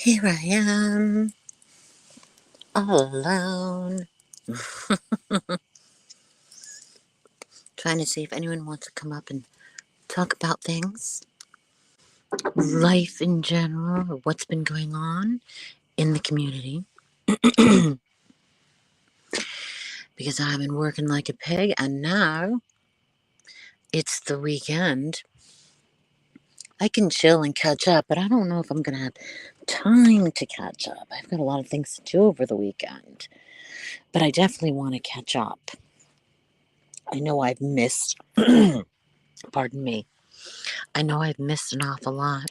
Here I am, all alone, trying to see if anyone wants to come up and talk about things, life in general, or what's been going on in the community. Because I've been working like a pig, and now it's the weekend. I can chill and catch up, but I don't know if I'm going to have time to catch up. I've got a lot of things to do over the weekend, but I definitely want to catch up. I know I've missed, pardon me, I know I've missed an awful lot.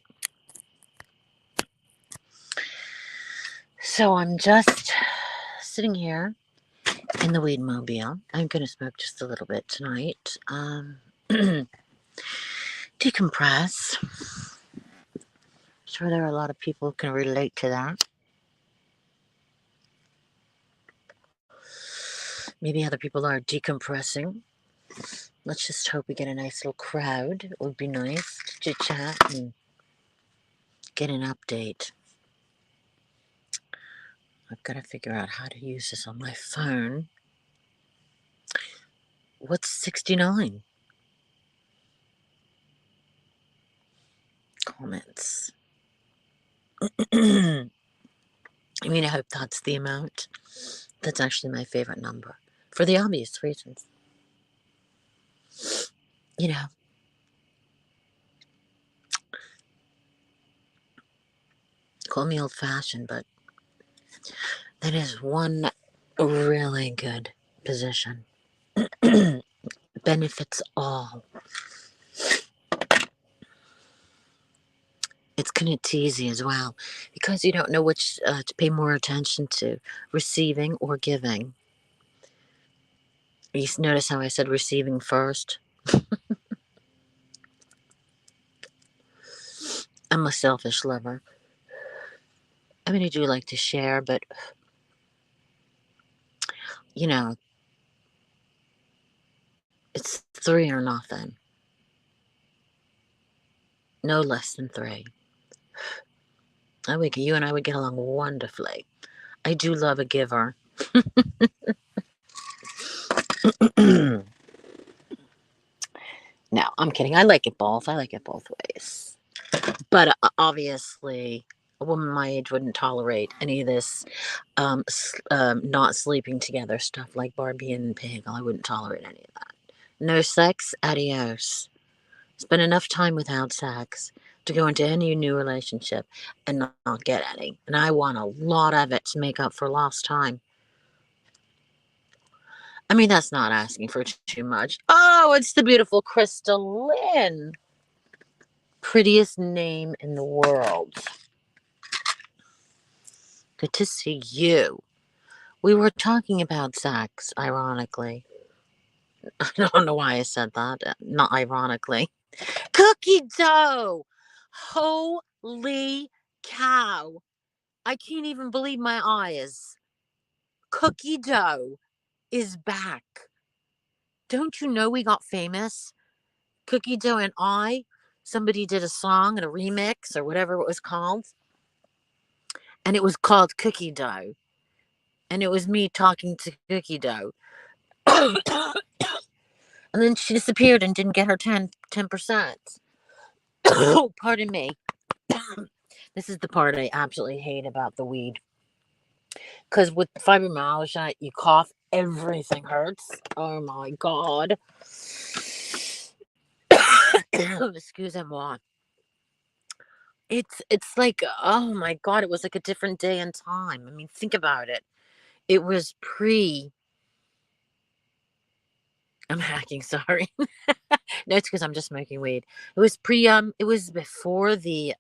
So I'm just sitting here in the weed mobile. I'm going to smoke just a little bit tonight. Decompress. Sure, there are a lot of people who can relate to that. Maybe other people are decompressing. Let's just hope we get a nice little crowd. It would be nice to chat and get an update. I've got to figure out how to use this on my phone. What's 69? Comments. I mean, I hope that's the amount. That's actually my favorite number for the obvious reasons. You know, call me old fashioned, but that is one really good position. Benefits all. It's kind of teasy as well because you don't know which to pay more attention to, receiving or giving. You notice how I said receiving first? I'm a selfish lover. I mean, I do like to share, but you know, it's 3 or nothing. No less than 3. You and I would get along wonderfully. I do love a giver. No, I'm kidding. I like it both. I like it both ways. But obviously, a woman my age wouldn't tolerate any of this not sleeping together stuff like Barbie and Pig. I wouldn't tolerate any of that. No sex, adios. Spend enough time without sex to go into any new relationship and not get any. And I want a lot of it to make up for lost time. I mean, that's not asking for too much. Oh, it's the beautiful Crystal Lynn. Prettiest name in the world. Good to see you. We were talking about sex, ironically. I don't know why I said that. Not ironically. Cookie dough! Holy cow. I can't even believe my eyes. Cookie dough is back. Don't you know we got famous? Cookie dough and somebody did a song and a remix or whatever it was called. And it was called Cookie Dough. And it was me talking to Cookie Dough. And then she disappeared and didn't get her 10%. Oh, pardon me. This is the part I absolutely hate about the weed. Because with fibromyalgia, you cough, everything hurts. Oh my God. Excusez-moi. It's like, oh my God, it was like a different day and time. I mean, think about it. It was I'm hacking, sorry. No, it's because I'm just smoking weed. It was it was before the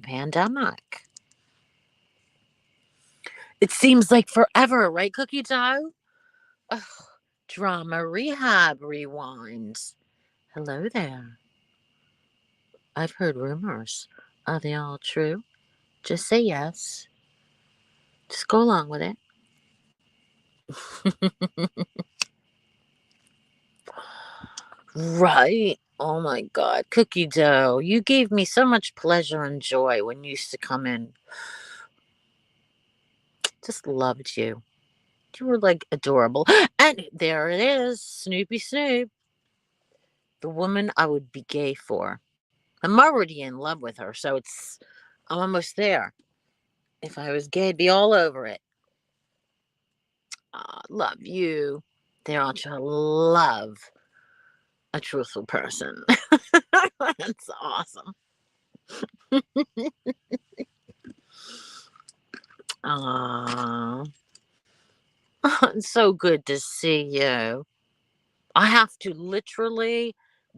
pandemic. It seems like forever, right, Cookie Dough? Ugh, drama rehab rewinds. Hello there. I've heard rumors. Are they all true? Just say yes. Just go along with it. Right. Oh my God. Cookie Dough, you gave me so much pleasure and joy when you used to come in. Just loved you. You were like adorable. And there it is, Snoopy Snoop, the woman I would be gay for. I'm already in love with her, so I'm almost there. If I was gay, I'd be all over it. Love you. There ought to love a truthful person. That's awesome. Aww. It's so good to see you. I have to literally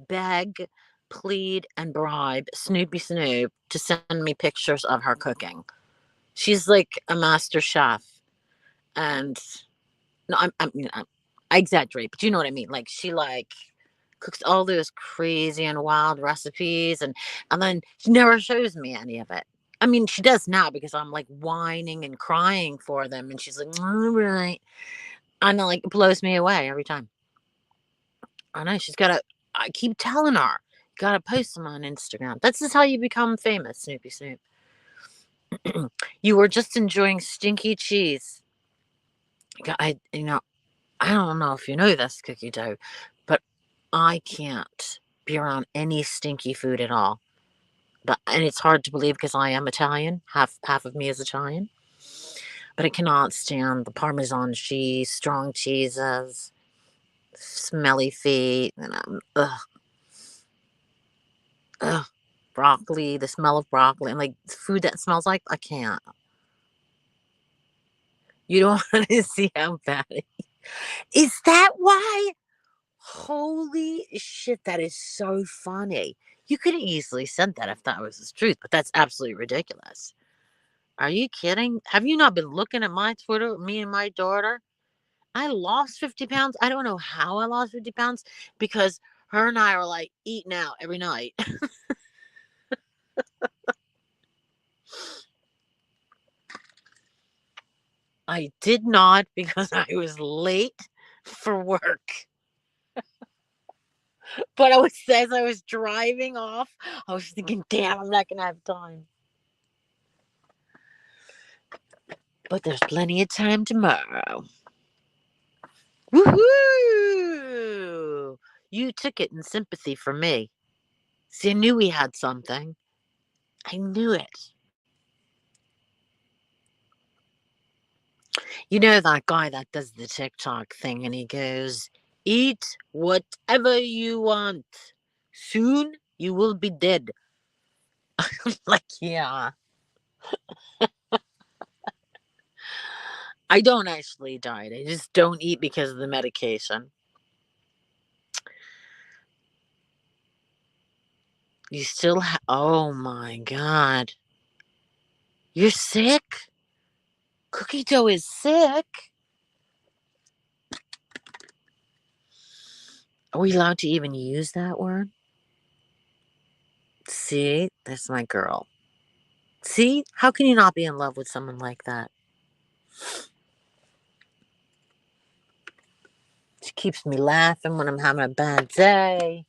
beg, plead, and bribe Snoopy Snoop to send me pictures of her cooking. She's like a master chef. And no, I exaggerate, but you know what I mean. Like she cooks all those crazy and wild recipes, and then she never shows me any of it. I mean, she does now because I'm like whining and crying for them, and she's like, "All right," and like it blows me away every time. I know she's got to. I keep telling her, you got to post them on Instagram. That's just how you become famous, Snoopy Snoop. You were just enjoying stinky cheese. I don't know if you know this, Cookie Dough, but I can't be around any stinky food at all. And it's hard to believe because I am Italian. Half of me is Italian, but I cannot stand the Parmesan cheese, strong cheeses, smelly feet, and ugh, broccoli. The smell of broccoli and like food that smells like I can't. You don't want to see how bad it is. That why? Holy shit, that is so funny. You could have easily said that if that was the truth, but that's absolutely ridiculous. Are you kidding? Have you not been looking at my Twitter, me and my daughter? I lost 50 pounds. I don't know how I lost 50 pounds because her and I are like eating out every night. I did not because I was late for work. But as I was driving off, I was thinking, damn, I'm not going to have time. But there's plenty of time tomorrow. Woohoo! You took it in sympathy for me. See, I knew we had something. I knew it. You know that guy that does the TikTok thing and he goes, eat whatever you want. Soon you will be dead. Like, yeah. I don't actually diet. I just don't eat because of the medication. You still oh my God. You're sick? Cookie dough is sick? Are we allowed to even use that word? See, that's my girl. See, how can you not be in love with someone like that? She keeps me laughing when I'm having a bad day.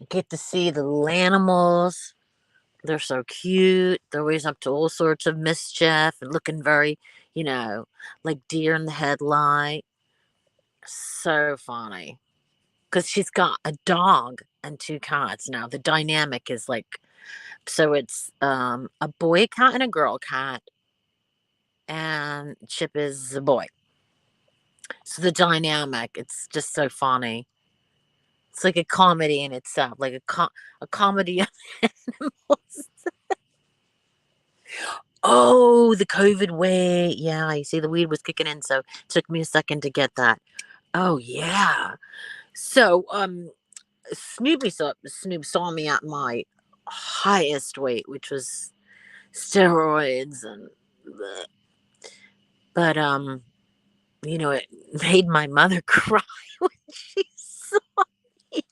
Get to see the little animals. They're so cute. They're always up to all sorts of mischief and looking very, like deer in the headlight. So funny. Because she's got a dog and two cats now. The dynamic is like, so it's a boy cat and a girl cat, and Chip is a boy. So the dynamic, it's just so funny. It's like a comedy in itself, like a comedy of animals. Oh, the COVID weight. Yeah, you see, the weed was kicking in, so it took me a second to get that. Oh yeah. So Snoop saw me at my highest weight, which was steroids and bleh. But it made my mother cry when she saw me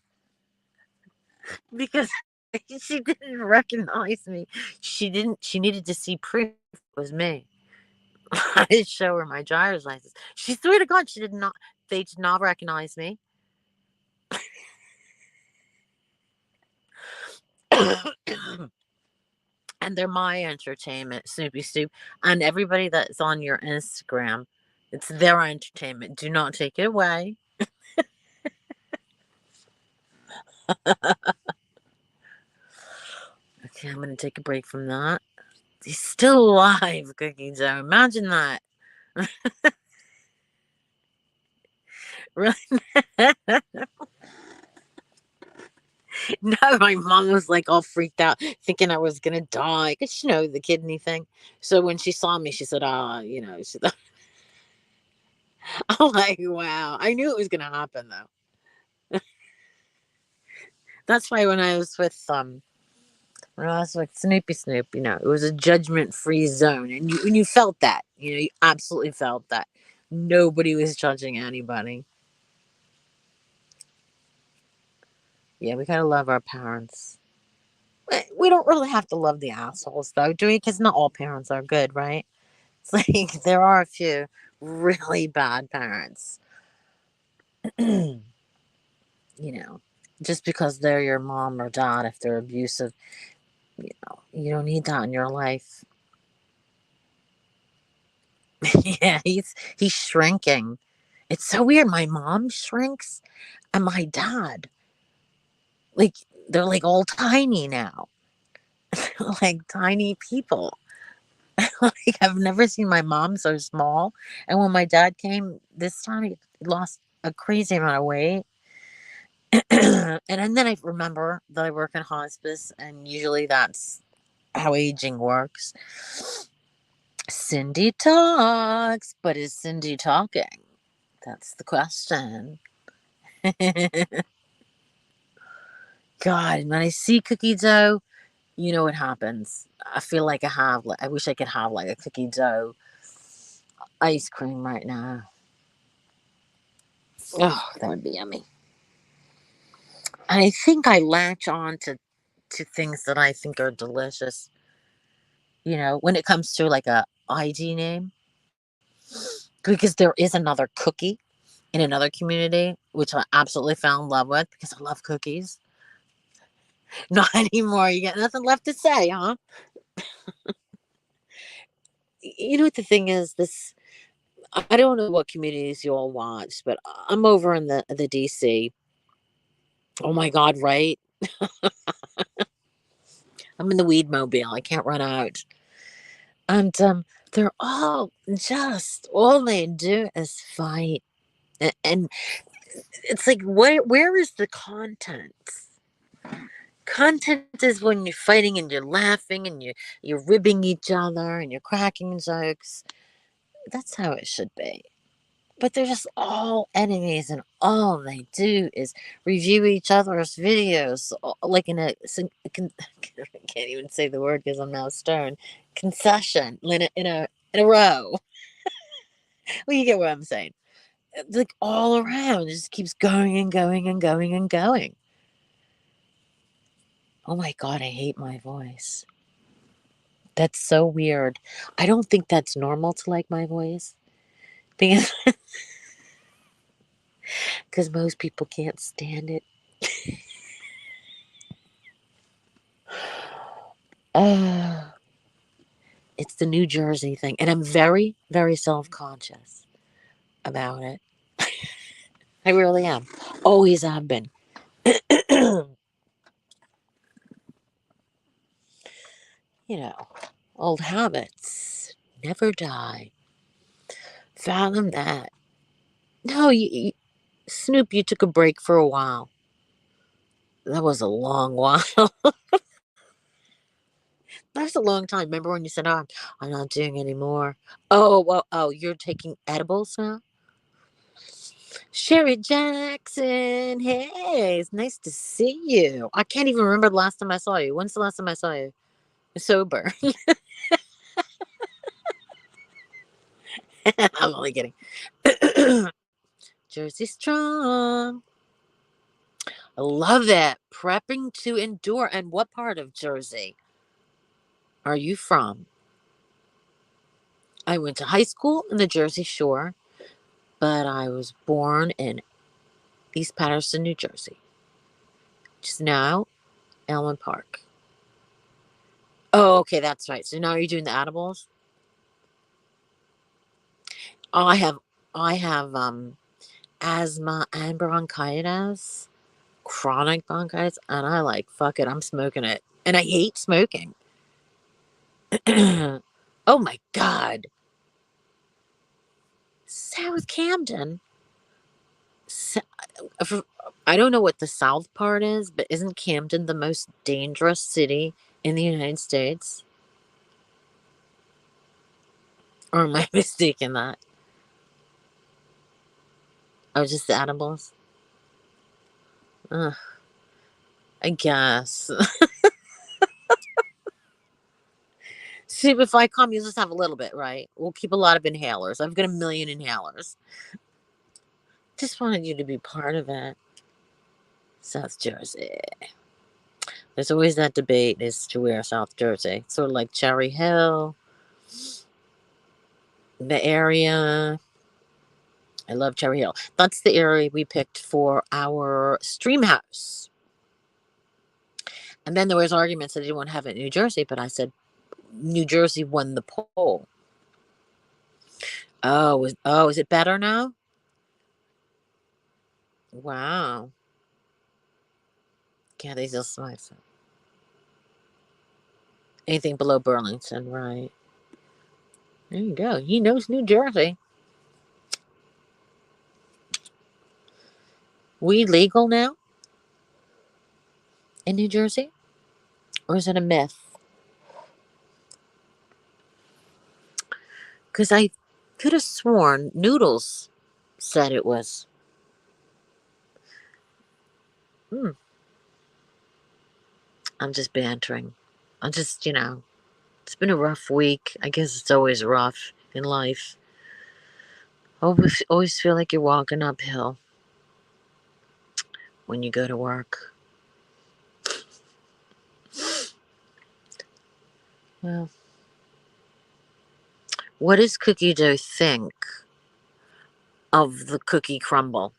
because she didn't recognize me. She needed to see proof it was me. I didn't show her my driver's license. She swear to God they did not recognize me. And they're my entertainment, Snoopy Snoop. And everybody that's on your Instagram, it's their entertainment. Do not take it away. Okay, I'm going to take a break from that. He's still alive, Cookie Dough. Imagine that. Really? No, my mom was like all freaked out, thinking I was gonna die, because the kidney thing. So when she saw me, she said, I'm like, wow. I knew it was gonna happen though. That's why when I was with Snoopy Snoop, it was a judgment free zone, and you felt that, you absolutely felt that nobody was judging anybody. Yeah, we gotta love our parents. We don't really have to love the assholes though, do we? Because not all parents are good, right? It's like there are a few really bad parents. you know, just because they're your mom or dad, if they're abusive, you don't need that in your life. Yeah, he's shrinking. It's so weird. My mom shrinks, and my dad, like, they're like all tiny now, like tiny people. Like, I've never seen my mom so small. And when my dad came this time, he lost a crazy amount of weight. And then I remember that I work in hospice, and usually that's how aging works. Cindy talks, but is Cindy talking? That's the question. God, when I see cookie dough, you know what happens. I feel like I wish I could have like a cookie dough ice cream right now. Oh, that would be yummy. I think I latch on to things that I think are delicious. When it comes to like a ID name, because there is another cookie in another community, which I absolutely fell in love with because I love cookies. Not anymore. You got nothing left to say, huh? You know what the thing is? I don't know what communities you all watch, but I'm over in the DC. Oh my God, right? I'm in the weed mobile. I can't run out. And they're all they do is fight. And it's like, where is the content? Content is when you're fighting and you're laughing and you're ribbing each other and you're cracking jokes. That's how it should be. But they're just all enemies, and all they do is review each other's videos, like I can't even say the word because I'm now stoned. Concession in a row. Well, you get what I'm saying. It's like all around, it just keeps going and going and going and going. Oh my God, I hate my voice. That's so weird. I don't think that's normal to like my voice because because most people can't stand it. Uh, it's the New Jersey thing, and I'm very, very self-conscious about it. I really am. Always have been. you know, Old habits never die. Fathom that. No, Snoop, you took a break for a while. That was a long while. That's a long time. Remember when you said, "Oh, I'm not doing anymore." Oh, well, you're taking edibles now? Sherry Jackson, hey, it's nice to see you. I can't even remember the last time I saw you. When's the last time I saw you? Sober. I'm only kidding. Jersey Strong. I love it. Prepping to endure. And what part of Jersey are you from? I went to high school in the Jersey Shore, but I was born in East Patterson, New Jersey, which is now Elmwood Park. Oh, okay, that's right. So now you're doing the edibles? Oh, I have asthma and bronchitis, chronic bronchitis, and I like fuck it, I'm smoking it. And I hate smoking. Oh my god. South Camden. Sa- f- I don't know what the south part is, but isn't Camden the most dangerous city in the United States? Or am I mistaken that? Oh, just the edibles? Ugh, I guess. See, if I come, you just have a little bit, right? We'll keep a lot of inhalers. I've got a million inhalers. Just wanted you to be part of it. South Jersey. There's always that debate as to where South Jersey. Sort of like Cherry Hill, the area. I love Cherry Hill. That's the area we picked for our stream house. And then there was arguments that they didn't want to have it in New Jersey, but I said New Jersey won the poll. Oh, is it better now? Wow. Yeah, they still slice it. Anything below Burlington, right? There you go. He knows New Jersey. Weed legal now in New Jersey? Or is it a myth? Because I could have sworn Noodles said it was. Hmm, I'm just bantering. I'm just, it's been a rough week. I guess it's always rough in life. Always feel like you're walking uphill when you go to work. Well, what does Cookie Dough think of the cookie crumble?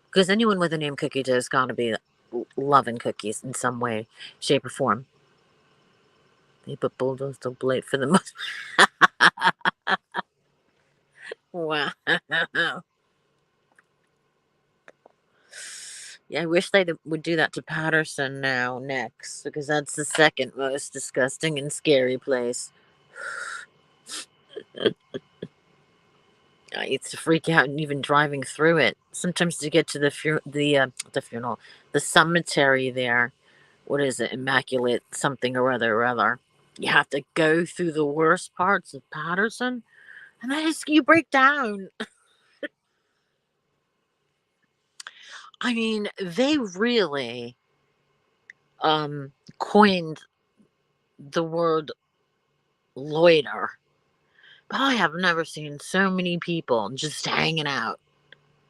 Because anyone with the name Cookie Dough has got to be loving cookies in some way, shape, or form. They put bulldoze to blade for the most. Wow. Yeah, I wish they would do that to Patterson now next, because that's the second most disgusting and scary place. I used to freak out and even driving through it. Sometimes to get to the funeral, the cemetery there. What is it? Immaculate something or other. You have to go through the worst parts of Patterson, and you break down. I mean, they really coined the word loiter. But I have never seen so many people just hanging out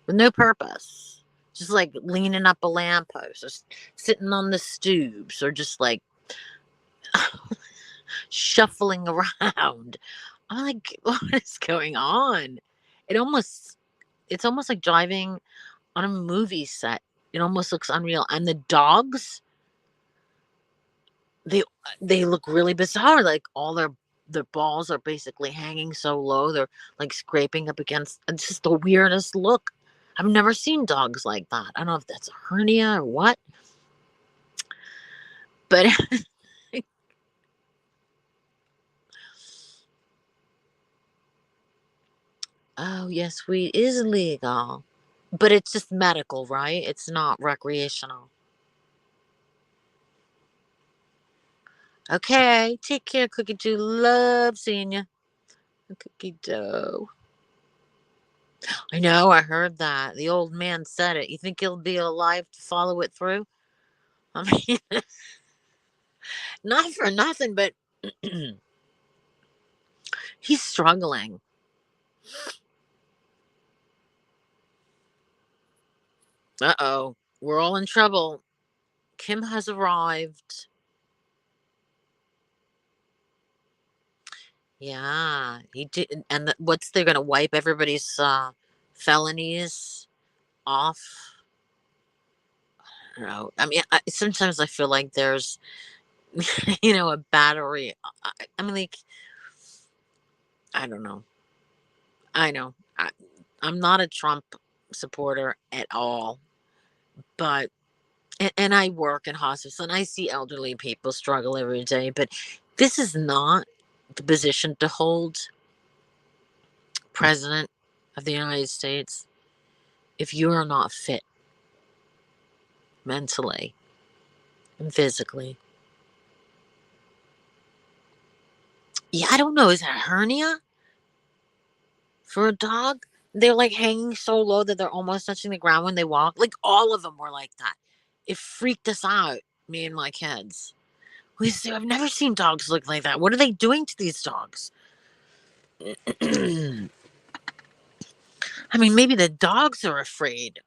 with no purpose. Just like leaning up a lamppost or sitting on the stoops or just like shuffling around. I'm like, what is going on? It almost it's almost like driving on a movie set. It almost looks unreal. And the dogs, they they look really bizarre. Like all their balls are basically hanging so low. They're like scraping up against. It's just the weirdest look. I've never seen dogs like that. I don't know if that's a hernia or what, but oh yes, weed is legal, but it's just medical, right? It's not recreational. Okay, take care, Cookie Dough. Love seeing you, Cookie Dough. I know, I heard that. The old man said it. You think he'll be alive to follow it through? I mean, not for nothing, but he's struggling. Uh oh. We're all in trouble. Kim has arrived. Yeah, he did. And what's they're going to wipe everybody's felonies off? I don't know. I mean, sometimes I feel like there's a battery. I mean, like, I don't know. I know. I'm not a Trump supporter at all, but and I work in hospice and I see elderly people struggle every day, but this is not the position to hold president of the United States if you are not fit mentally and physically. Yeah, I don't know. Is that a hernia for a dog? They're like hanging so low that they're almost touching the ground when they walk. Like all of them were like that. It freaked us out, me and my kids. I've never seen dogs look like that. What are they doing to these dogs? I mean, maybe the dogs are afraid.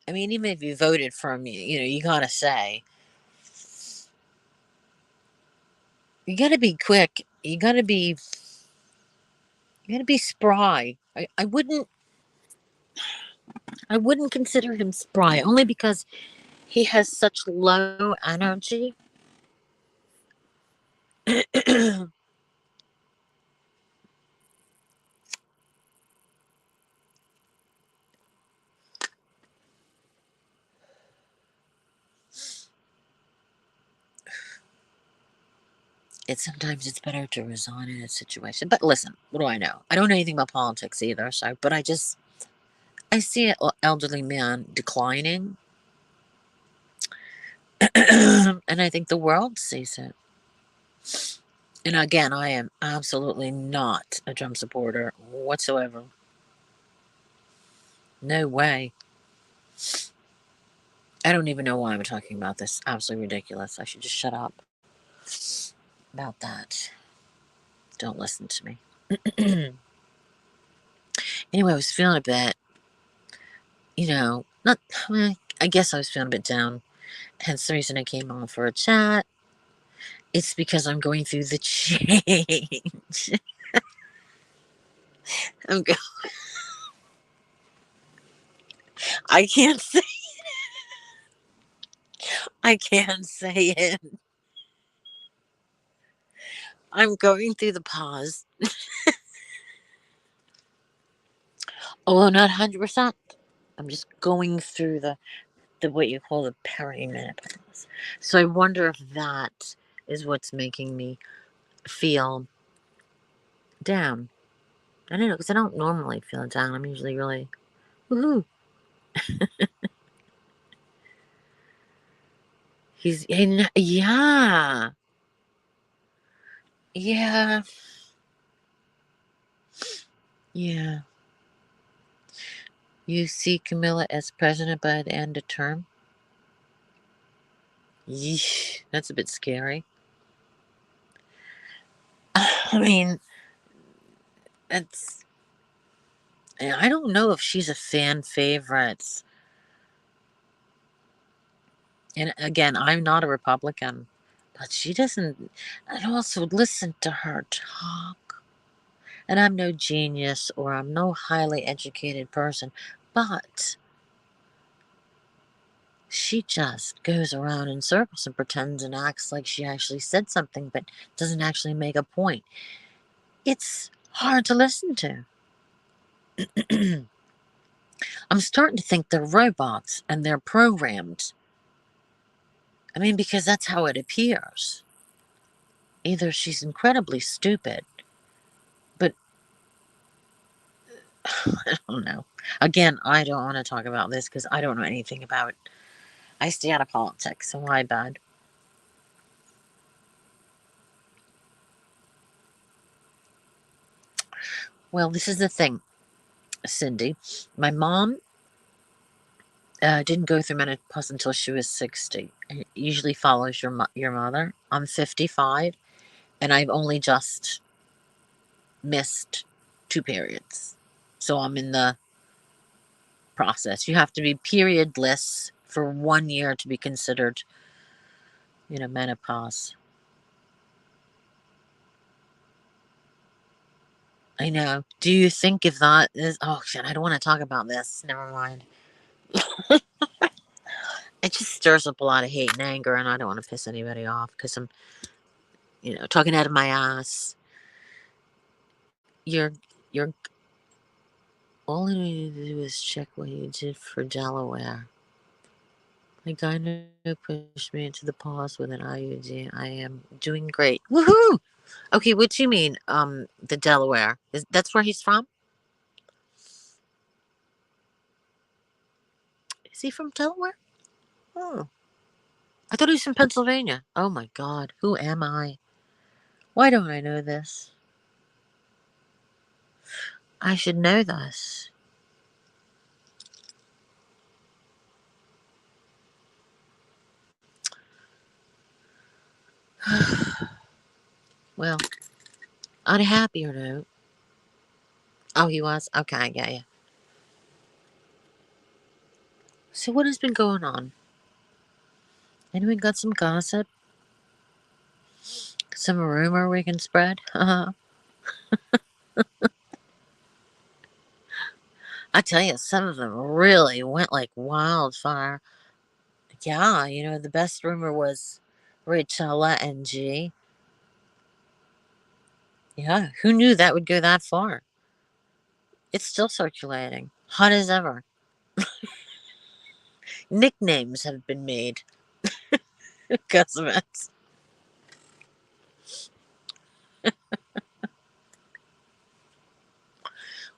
I mean, even if you voted for him, you gotta say, you gotta be quick. You gotta be spry. I wouldn't consider him spry only because he has such low energy. Sometimes it's better to resign in a situation. But listen, what do I know? I don't know anything about politics either. But I see an elderly man declining, and I think the world sees it. And again, I am absolutely not a Trump supporter whatsoever. No way. I don't even know why I'm talking about this. Absolutely ridiculous. I should just shut up about that. Don't listen to me. Anyway, I was feeling a bit, not, I guess I was feeling a bit down. Hence the reason I came on for a chat. It's because I'm going through the change. I'm go- I can't say I can't say it. I'm going through the pause. Although not 100%. I'm just going through the what you call the perimenopause. So I wonder if that is what's making me feel down. I don't know, because I don't normally feel down. I'm usually really woohoo. Yeah. Yeah. Yeah. You see Camilla as president by the end of term? Yeesh, that's a bit scary. I mean, it's. I don't know if she's a fan favorite. And again, I'm not a Republican, but she doesn't. And also, listen to her talk. And I'm no genius or I'm no highly educated person, but she just goes around in circles and pretends and acts like she actually said something, but doesn't actually make a point. It's hard to listen to. I'm starting to think they're robots and they're programmed. I mean, because that's how it appears. Either she's incredibly stupid, but I don't know. Again, I don't want to talk about this because I don't know anything about it. I stay out of politics, so my bad. Well, this is the thing, Cindy. My mom didn't go through menopause until she was 60. It usually follows your mother. I'm 55, and I've only just missed 2 periods. So I'm in the process. You have to be periodless for 1 year to be considered, menopause. I know. Do you think if that is... Oh, shit, I don't want to talk about this. Never mind. It just stirs up a lot of hate and anger, and I don't want to piss anybody off because I'm, talking out of my ass. You're all you need to do is check what you did for Delaware. My gyno pushed me into the pause with an IUD. I am doing great. Woohoo! Okay, what do you mean? The Delaware. That's where he's from? Is he from Delaware? Oh. I thought he was from Pennsylvania. Oh my God. Who am I? Why don't I know this? I should know this. Well, on a happier note. Oh, he was? Okay, I get you. So what has been going on? Anyone got some gossip? Some rumor we can spread? I tell you, some of them really went like wildfire. Yeah, the best rumor was Rachella and G. Yeah, who knew that would go that far? It's still circulating. Hot as ever. Nicknames have been made because of it.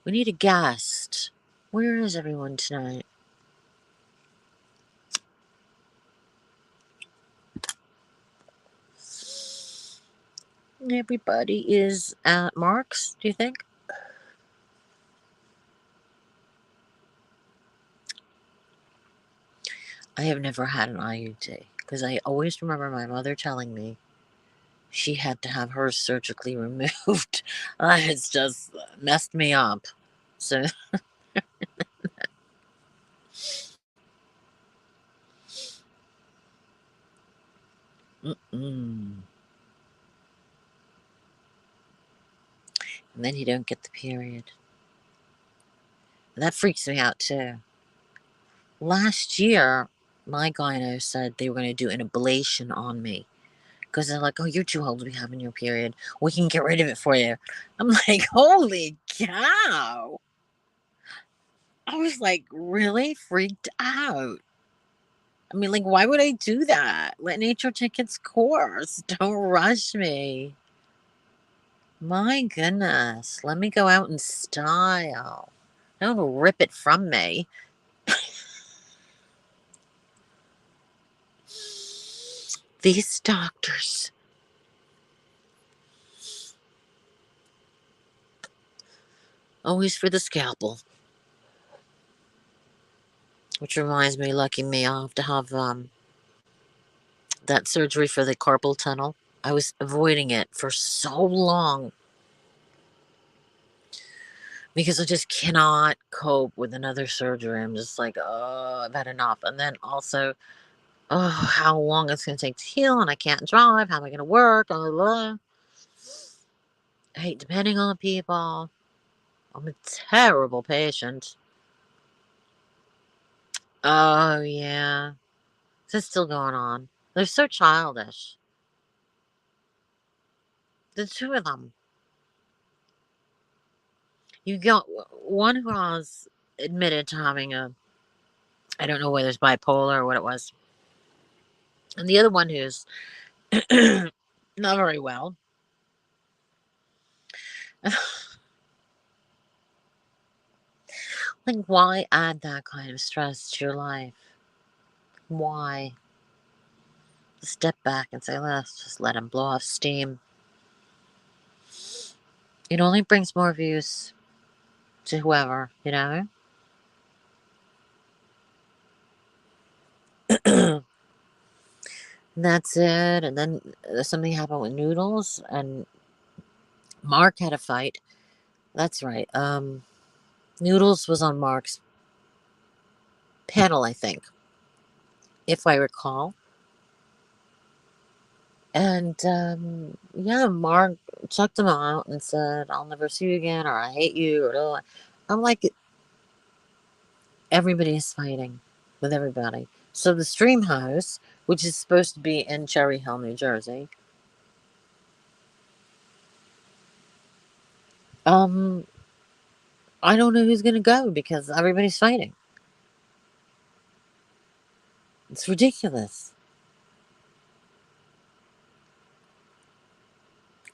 We need a guest. Where is everyone tonight? Everybody is at Mark's, do you think? I have never had an IUD because I always remember my mother telling me she had to have hers surgically removed. It's just messed me up. So, and then you don't get the period. That freaks me out too. Last year, my gyno said they were going to do an ablation on me because they're like, "Oh, you're too old to be having your period. We can get rid of it for you." I'm like, "Holy cow!" I was like really freaked out. I mean, like, why would I do that? Let nature take its course. Don't rush me. My goodness. Let me go out in style. Don't rip it from me. These doctors. Always for the scalpel. Which reminds me, lucky me, I'll have to have that surgery for the carpal tunnel. I was avoiding it for so long because I just cannot cope with another surgery. I'm just like, oh, I've had enough. And then also, oh, how long it's going to take to heal, and I can't drive. How am I going to work? Blah, blah, blah. I hate depending on people. I'm a terrible patient. Oh, yeah. This is still going on. They're so childish. The two of them. You got one who was admitted to having I don't know whether it's bipolar or what it was. And the other one who's not very well. Like, why add that kind of stress to your life? Why? Step back and say, let's just let him blow off steam. It only brings more views to whoever, That's it. And then something happened with Noodles, and Mark had a fight. That's right. Noodles was on Mark's panel, I think, if I recall. And yeah, Mark checked him out and said, "I'll never see you again," or "I hate you," or blah. I'm like, everybody is fighting with everybody. So the Stream House, which is supposed to be in Cherry Hill, New Jersey, I don't know who's gonna go because everybody's fighting. It's ridiculous.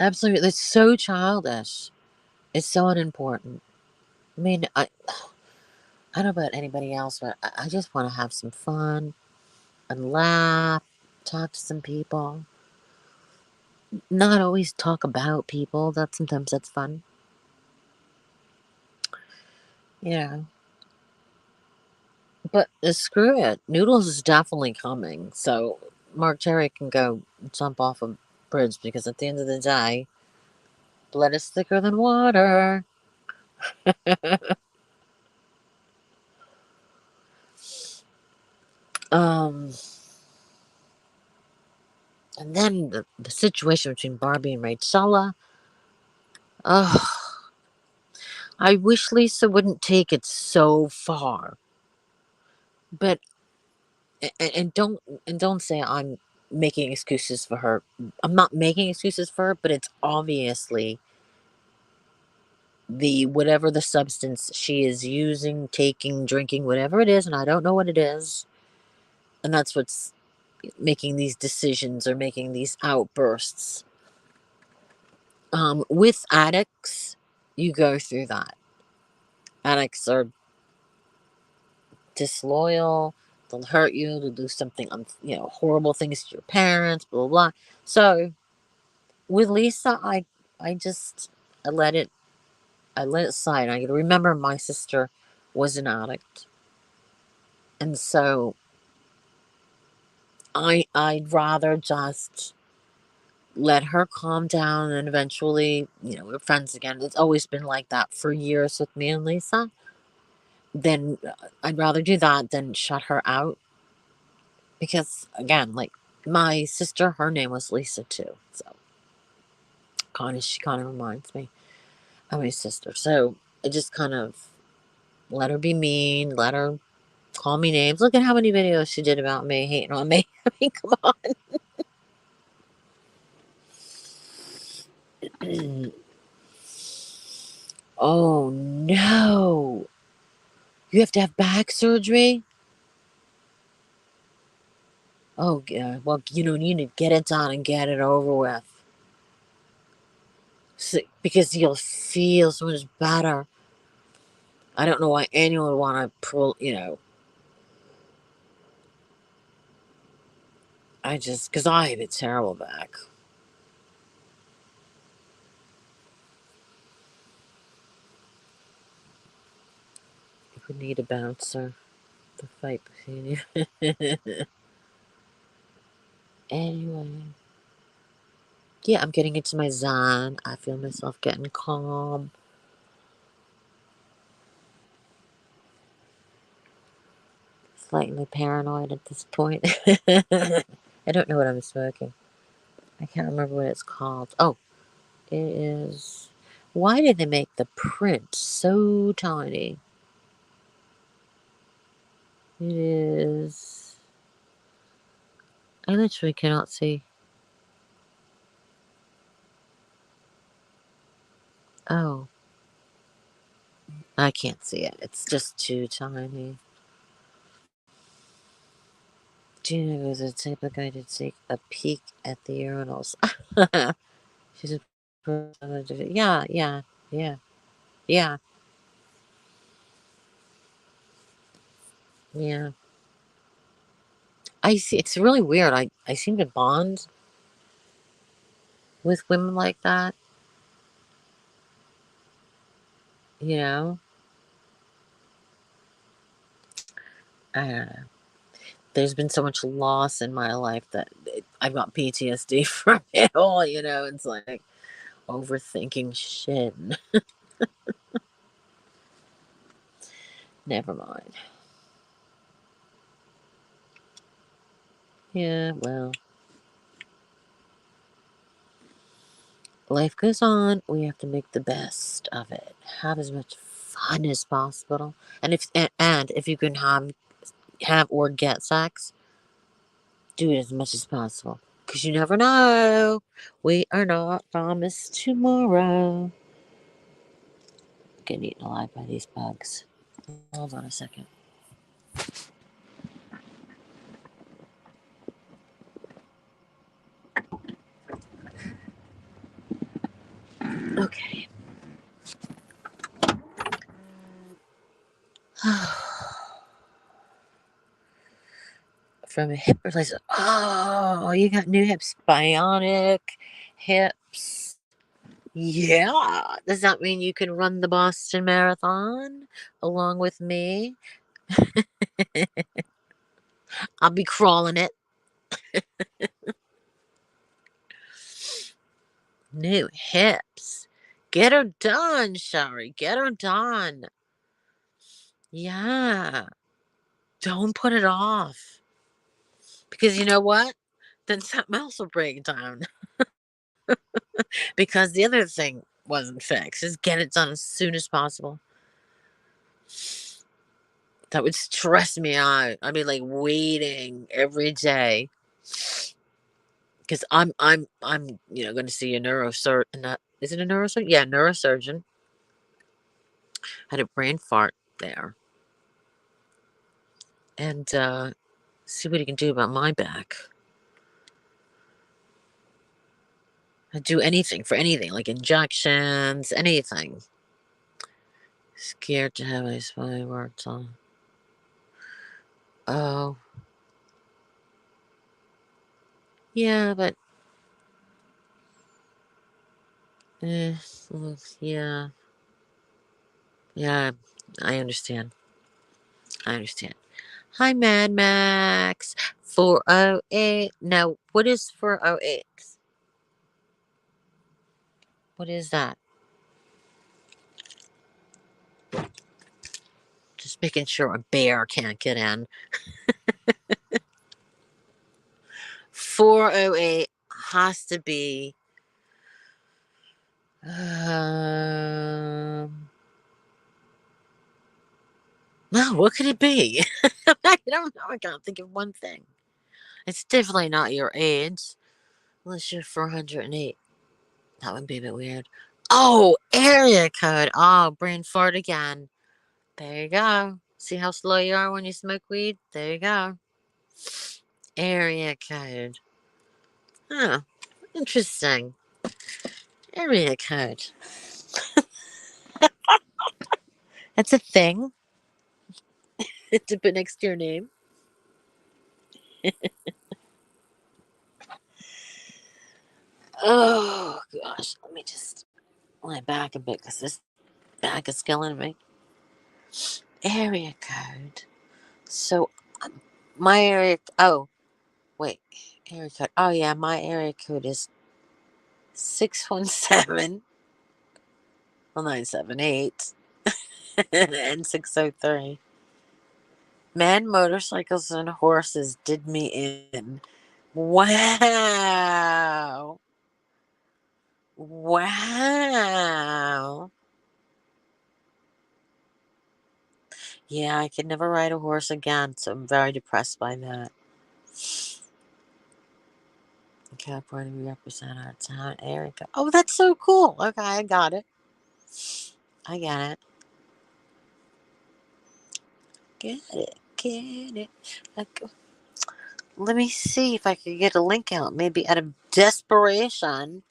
Absolutely, it's so childish. It's so unimportant. I mean, I don't know about anybody else, but I just want to have some fun and laugh, talk to some people. Not always talk about people. That sometimes that's fun. Yeah. But screw it. Noodles is definitely coming. So Mark Cherry can go jump off a bridge because at the end of the day, blood is thicker than water. um, and then the situation between Barbie and Rachella. Oh, I wish Lisa wouldn't take it so far. But and don't say I'm making excuses for her. I'm not making excuses for her, but it's obviously the whatever the substance she is using, taking, drinking, whatever it is, and I don't know what it is, and that's what's making these decisions or making these outbursts. With addicts, you go through that. Addicts are disloyal. They'll hurt you. They'll do something, horrible things to your parents. Blah blah blah. So with Lisa, I just I let it I let it slide. I remember my sister was an addict, and so I'd rather just let her calm down, and eventually, we're friends again. It's always been like that for years with me and Lisa. Then I'd rather do that than shut her out because again, like my sister, her name was Lisa too. So she kind of reminds me of my sister. So I just kind of let her be mean, let her call me names. Look at how many videos she did about me, hating on me. I mean, come on. Oh no. You have to have back surgery? Oh, yeah. Well, you need to get it done and get it over with. So, because you'll feel so much better. I don't know why anyone would want to because I have a terrible back. You would need a bouncer to fight between you. Anyway. Yeah, I'm getting into my zen. I feel myself getting calm. Slightly paranoid at this point. I don't know what I'm smoking. I can't remember what it's called. Oh, it is. Why did they make the print so tiny? It is. I literally cannot see. Oh, I can't see it. It's just too tiny. Gina was the type of guy to take a peek at the urinals. She's a. Yeah, yeah, yeah, yeah, yeah. I see. It's really weird. I seem to bond with women like that. You know, I don't know. There's been so much loss in my life that I've got PTSD from it all. It's like overthinking shit. Never mind. Yeah, well, life goes on. We have to make the best of it. Have as much fun as possible. And if you can have or get sex, do it as much as possible. Because you never know. We are not promised tomorrow. Getting eaten alive by these bugs. Hold on a second. Okay. From a hip replacement. Oh, you got new hips. Bionic hips. Yeah. Does that mean you can run the Boston Marathon along with me? I'll be crawling it. New hips. Get her done, Shari. Get her done. Yeah. Don't put it off. Because you know what? Then something else will break down. Because the other thing wasn't fixed. Just get it done as soon as possible. That would stress me out. I'd be like waiting every day. Because I'm going to see a neurosurgeon. Is it a neurosurgeon? Yeah, neurosurgeon. Had a brain fart there. And see what he can do about my back. I'd do anything for anything, like injections, anything. Scared to have my spine worked on. Oh. Yeah, but yeah. Yeah, I understand. I understand. Hi, Mad Max. 408. Now, what is 408? What is that? Just making sure a bear can't get in. 408 has to be. Well, what could it be? I don't know. I can't think of one thing. It's definitely not your age. Unless you're 408. That would be a bit weird. Oh, area code. Oh, brain fart again. There you go. See how slow you are when you smoke weed? There you go. Area code. Oh, interesting. Area code. That's a thing to put next to your name. Oh, gosh. Let me just lie back a bit because this back is killing me. Area code. So, my area. Oh, wait. Area code. Oh, yeah. My area code is 617. Well, 978. And 603. Man, motorcycles, and horses did me in. Wow. Wow. Yeah, I could never ride a horse again, so I'm very depressed by that. California, we represent our town area. Oh, that's so cool. Okay, I got it. I got it. Get it. Get it. Let me see if I could get a link out. Maybe out of desperation,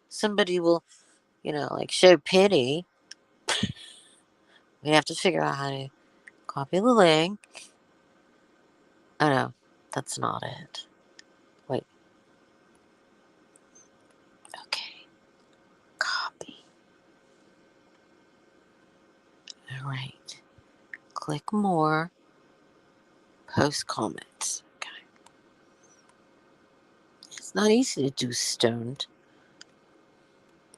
somebody will, like show pity. We have to figure out how to copy the link. Oh no, that's not it. Wait. Okay. Copy. All right. Click more. Post comments. Okay. It's not easy to do stoned.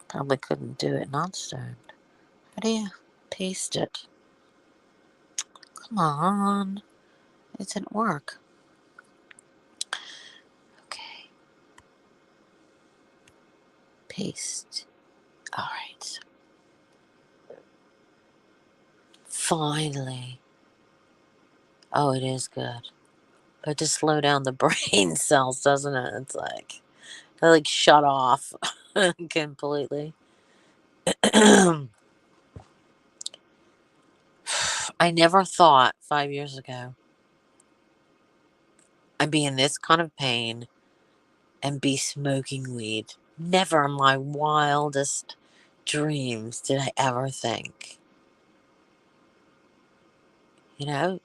Probably couldn't do it not stoned. How do you paste it? Come on. It didn't work. Okay. Paste. All right. Finally. Oh, it is good. But to slow down the brain cells, doesn't it? It's like they like shut off completely. I never thought 5 years ago I'd be in this kind of pain and be smoking weed. Never in my wildest dreams did I ever think.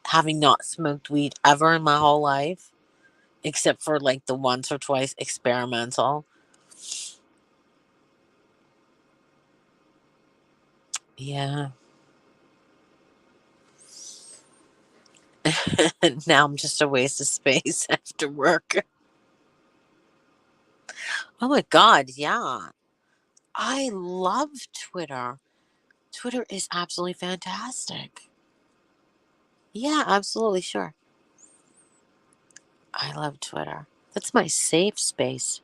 Having not smoked weed ever in my whole life, except for like the once or twice experimental. Yeah. And now I'm just a waste of space after work. Oh my God, yeah. I love Twitter. Twitter is absolutely fantastic. Yeah, absolutely, sure. I love Twitter. That's my safe space.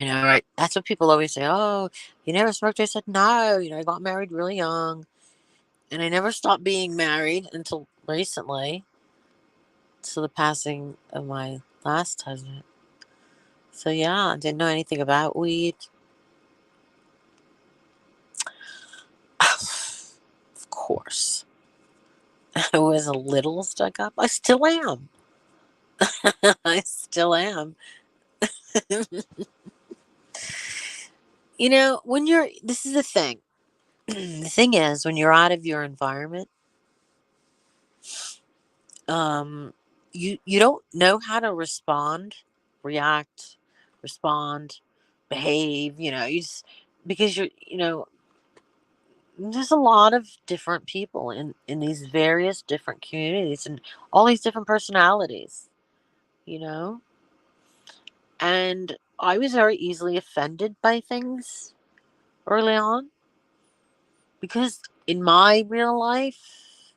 Right? That's what people always say. Oh, you never smoked? I said, no. I got married really young. And I never stopped being married until recently, to the passing of my last husband. So, yeah, I didn't know anything about weed. Of course. I was a little stuck up. I still am. I still am. This is the thing. The thing is, when you're out of your environment, you don't know how to react, respond, behave. You just because there's a lot of different people in these various different communities and all these different personalities. You know, and I was very easily offended by things early on because in my real life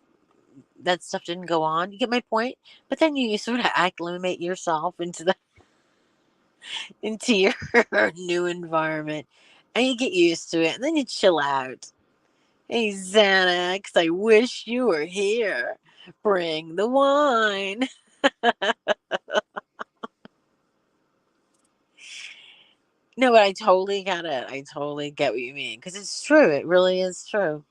that stuff didn't go on. You get my point? But then you sort of acclimate yourself into your new environment and you get used to it and then you chill out. Hey Xanax, I wish you were here. Bring the wine. No, but I totally get what you mean because it's true. It really is true.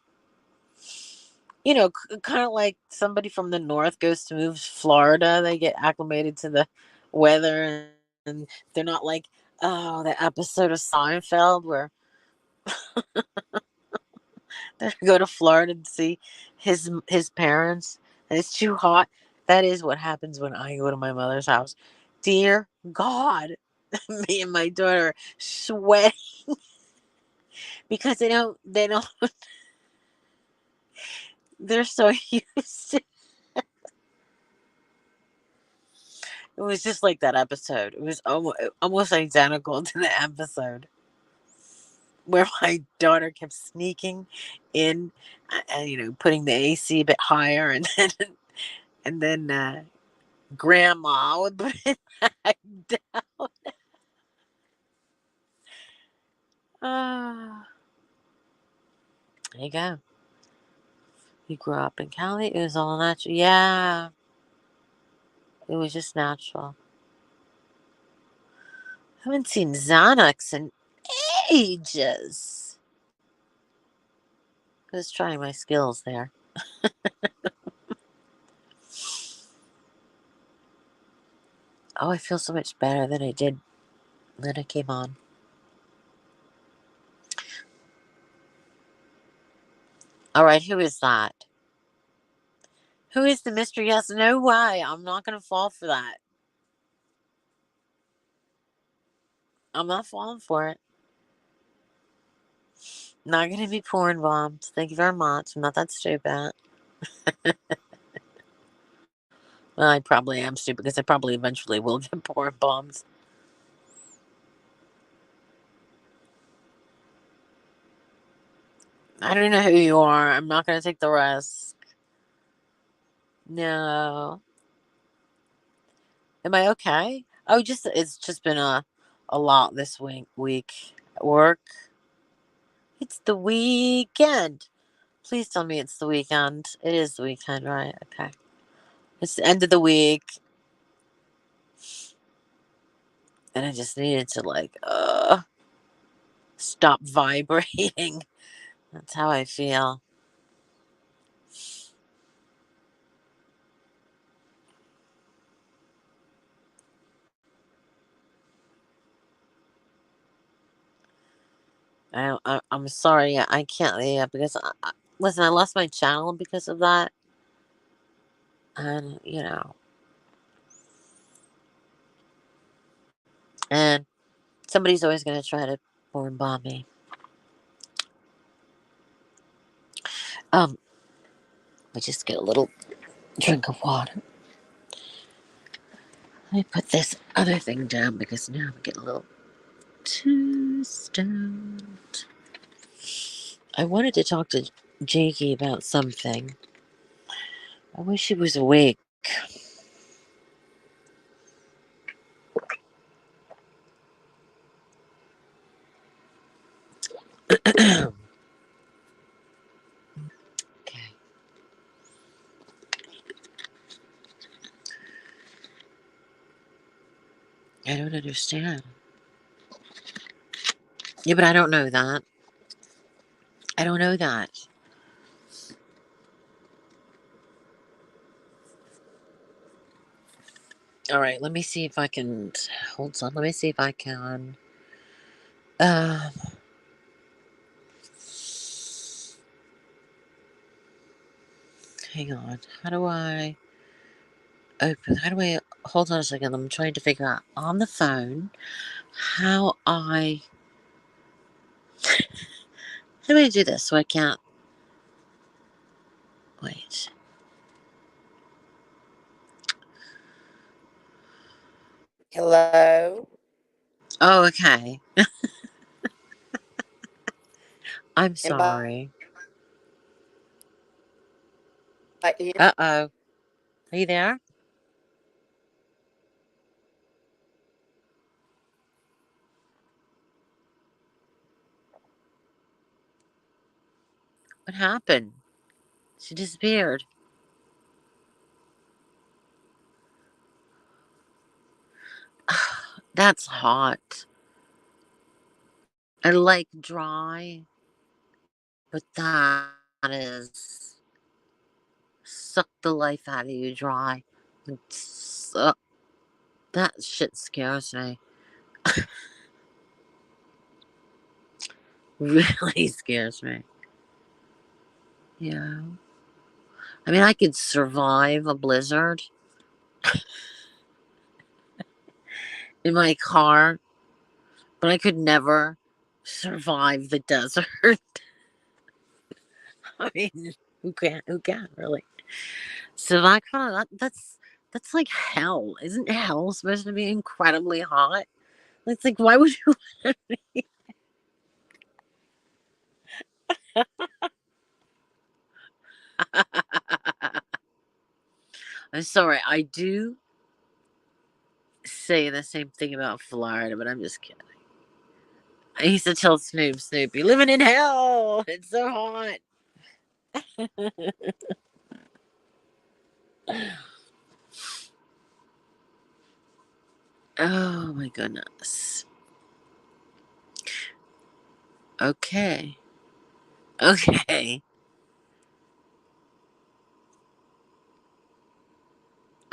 Kind of like somebody from the north goes to move to Florida, they get acclimated to the weather and they're not like, oh, the episode of Seinfeld where they go to Florida to see his parents and it's too hot. That is what happens when I go to my mother's house. Dear God, me and my daughter sweat because they don't they're so used to. It was just like that episode. It was almost identical to the episode where my daughter kept sneaking in, and putting the AC a bit higher, and then Grandma would put it back down. Ah, there you go. You grew up in Cali. It was all natural. Yeah, it was just natural. I haven't seen Xanax in ages. I was trying my skills there. Oh, I feel so much better than I did when I came on. All right, who is that? Who is the mystery? Yes, no way. I'm not going to fall for that. I'm not falling for it. Not going to be porn bombs. Thank you very much. I'm not that stupid. Well, I probably am stupid because I probably eventually will get porn bombs. I don't know who you are. I'm not going to take the risk. No. Am I okay? Oh, it's just been a a lot this week at work. It's the weekend. Please tell me it's the weekend. It is the weekend, right? Okay. It's the end of the week. And I just needed to stop vibrating. That's how I feel. I'm sorry, I can't. Yeah, because listen, I lost my channel because of that, and and somebody's always gonna try to born bomb me. Let me just get a little drink of water. Let me put this other thing down because now I'm getting a little too stoned. I wanted to talk to Jakey about something. I wish he was awake. Okay. I don't understand. Yeah, but I don't know that. I don't know that. All right, let me see if I can. Hold on. Let me see if I can. Um. Hang on. How do I open? How do I. Hold on a second. I'm trying to figure out on the phone how I. How do I do this so I can't. Wait. Hello? Oh, okay. I'm And by sorry. you, Uh-oh. Are you there? What happened? She disappeared. That's hot. I like dry, but that is suck the life out of you dry. That shit scares me. Really scares me. Yeah. I mean, I could survive a blizzard in my car, but I could never survive the desert. I mean, who can? Who can really? So that kind of that's like hell. Isn't hell supposed to be incredibly hot? It's like, why would you? I'm sorry. I do say the same thing about Florida, but I'm just kidding. I used to tell Snoop, "You living in hell. It's so hot." Oh my goodness. Okay. Okay.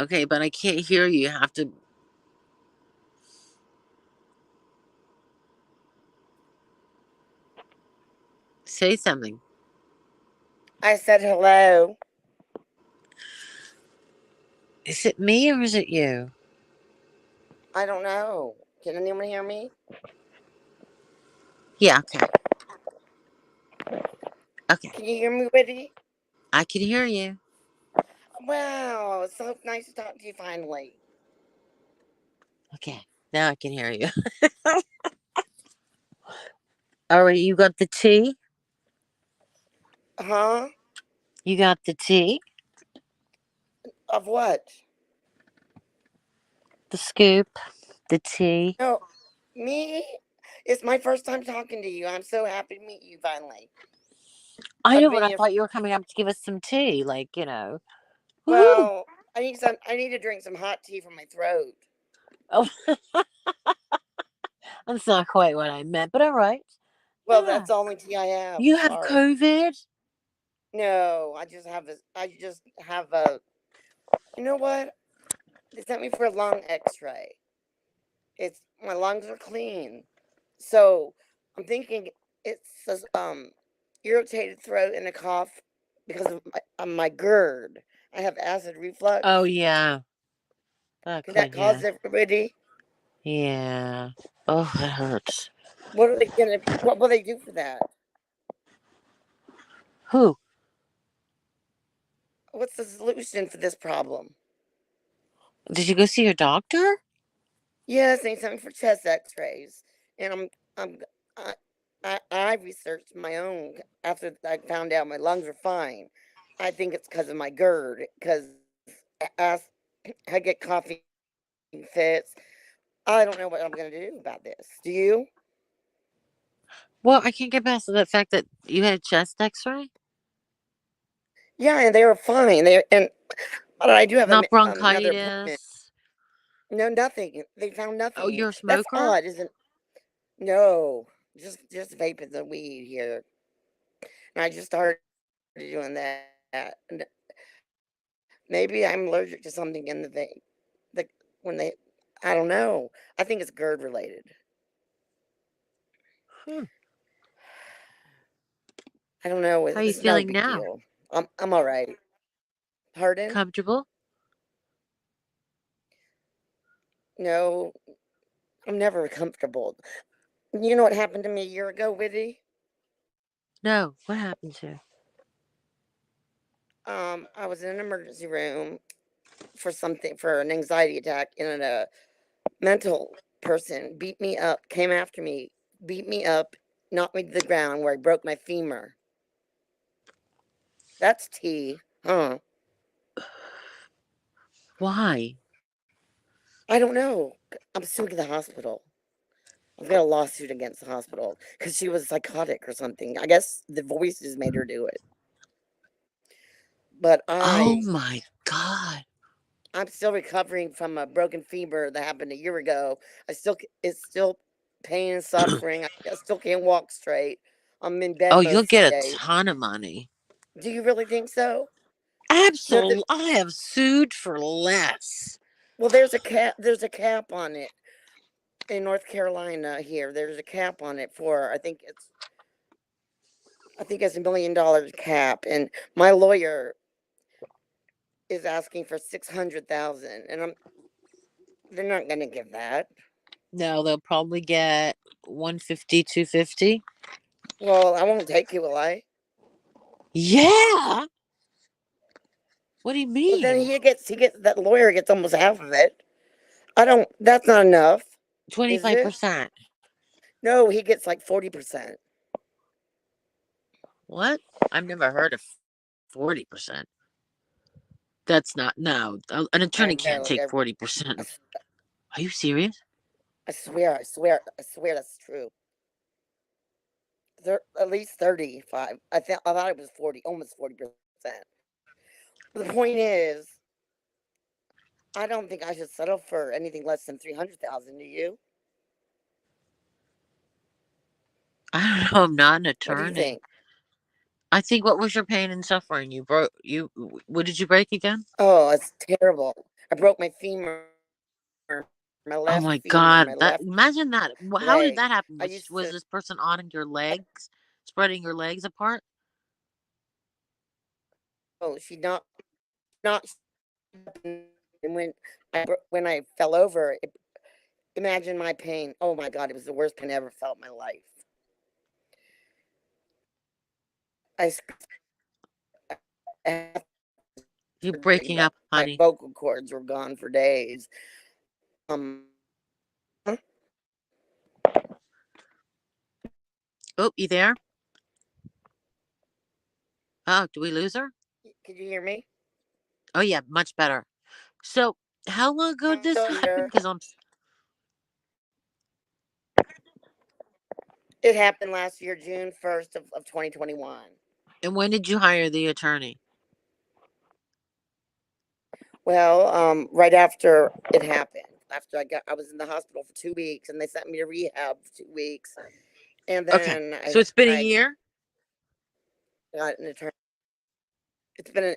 Okay, but I can't hear you. You have to say something. I said hello. Is it me or is it you? I don't know. Can anyone hear me? Yeah, okay. Okay. Can you hear me, Whitty? I can hear you. Wow, it's so nice to talk to you finally. Okay. Now I can hear you. All right, you got the tea? Huh? You got the tea? Of what? The scoop? The tea? No, Me? It's my first time talking to you. I'm so happy to meet you finally. I I've know, but been I your thought you were coming up to give us some tea, Woo! well. I need to drink some hot tea for my throat. Oh, that's not quite what I meant, but all right. Well, Yeah. that's the only tea I have. You have Sorry. COVID? No, I just have this. I just have a. You know what? They sent me for a lung X-ray. It's my lungs are clean, so I'm thinking it's irritated throat and a cough because of my GERD. I have acid Oh, reflux. yeah. That Can that could, cause yeah. everybody? Yeah. Oh, that hurts. What are they gonna? What will they do for that? Who? What's the solution for this problem? Did you go see your doctor? Yes, I need something for chest X-rays, and I'm I, I researched my own after I found out my lungs are fine. I think it's because of my GERD. Because I, I get coughing fits. I don't know what I'm gonna do about this. Do you? Well, I can't get past the fact that you had a chest x-ray. Yeah, and they were fine. But I do have Not another appointment. bronchitis. No, nothing. They found Oh, nothing. you're a That's smoker? odd, isn't? No, just vaping the weed here, and I just started doing that. And maybe I'm allergic to something in the vape. The when they, I don't know. I think it's GERD related. Hmm. I don't know. How are you It's no feeling big now? deal. I'm all right. Pardon? Comfortable? No, I'm never comfortable. You know what happened to me a year ago, Witty? No. What happened to? I was in an emergency room for an anxiety attack, and a mental person beat me up, came after me, beat me up, knocked me to the ground where I broke my femur. That's tea, huh? Why? I don't know. I'm suing the hospital. I've got a lawsuit against the hospital because she was psychotic or something. I guess the voices made her do it. But Oh my God. I'm still recovering from a broken femur that happened a year ago. It's still pain and suffering. I still can't walk straight. I'm in Oh, bed you'll most get a days. ton of money. Do you really think so? No, Absolutely. I have sued for less. well, there's a cap. There's a cap on it in North Carolina. Here, there's a cap on it for. I think it's $1 million cap, and my lawyer is asking for 600,000, and they're not going to give that. No, they'll probably get 150, 250. Well, I won't take it, will I? Yeah. What do you Well, then mean? that lawyer gets almost half of it. I don't. That's not enough, is it? 25%. No, he gets like 40%. What? I've never heard of 40%. That's not, no. An I attorney better can't look. take I, 40%. Are you serious? I swear, I swear that's true. At least 35. I thought it was 40, almost 40%. The point is, I don't think I should settle for anything less than 300,000. Do you? I don't know. I'm not an What do you attorney. think? I think what was your pain and suffering? You broke, what did you break again? Oh, it's terrible. I broke my femur, my Oh left my femur, God. my That, left imagine that. How did leg. that happen? I Was, used was to. this person on your legs, spreading your legs apart? Oh, she not. And when I fell over, imagine my pain. Oh my God, it was the worst pain I ever felt in my life. I, after You're breaking up, my honey. vocal cords were gone for days. Um, Oh, you there? Oh, do we lose her? could you hear me? Oh, yeah, much better. So, how long ago did I'm this still happen? here. Because It happened last year, June 1st of 2021. And when did you hire the attorney? Well, right after it happened, after I was in the hospital for 2 weeks, and they sent me to rehab for 2 weeks, and Okay. then So it's been a I year? got an attorney.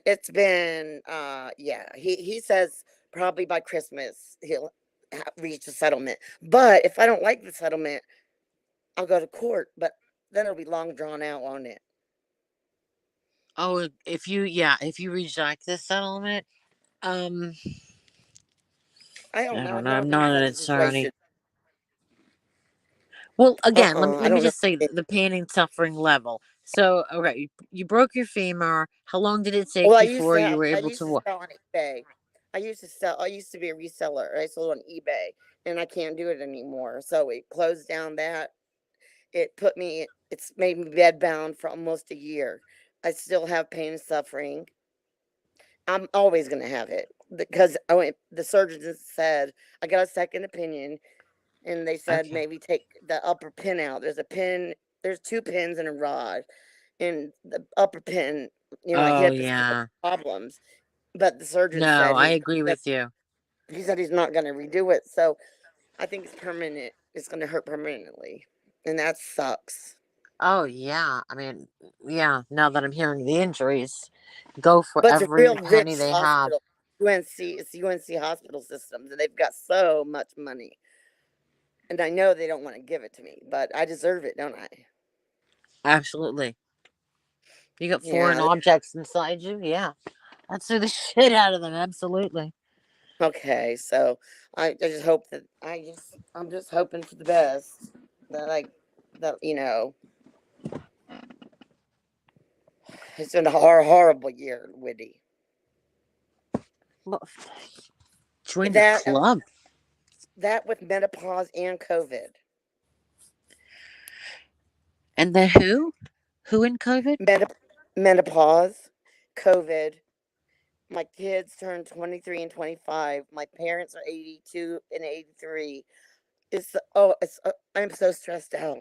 It's been yeah. He says probably by Christmas he'll reach a settlement. But if I don't like the settlement, I'll go to court. But then it'll be long drawn out on it. Oh, if you reject this settlement, um, I don't I know. don't I've know. never I'm been not in an such a attorney. situation. Well, again, I let me don't know. just say the pain and suffering level. So, okay, you broke your femur. How long did it take Well, before you were I able used to to walk? sell on eBay. I used to be a reseller. I sold on eBay, and I can't do it anymore. So we closed down that. It's made me bedbound for almost a year. I still have pain and suffering. I'm always going to have it because the surgeon said I got a second opinion, and they said Okay. maybe take the upper pin out. There's two pins and a rod, and the upper pin, my Oh hip is giving yeah. problems. But the surgeon No, said I agree with you. he's not going to redo it. So I think it's permanent. It's going to hurt permanently, and that sucks. Oh yeah. I mean, yeah. Now that I'm hearing the injuries, go for But it's a every real penny rich they have. hospital. It's UNC Hospital Systems, and they've got so much money. And I know they don't want to give it to me, but I deserve it, don't I? Absolutely. You got foreign Yeah. objects inside you. Yeah. I'd sue the shit out of them. Absolutely. Okay. So I just hope that I'm just hoping for the best. That I that it's been a horrible year, Whitty. Well, join the That club. that with menopause and COVID. And the who? Who in COVID? Menopause, COVID. My kids turned 23 and 25. My parents are 82 and 83. I'm so stressed out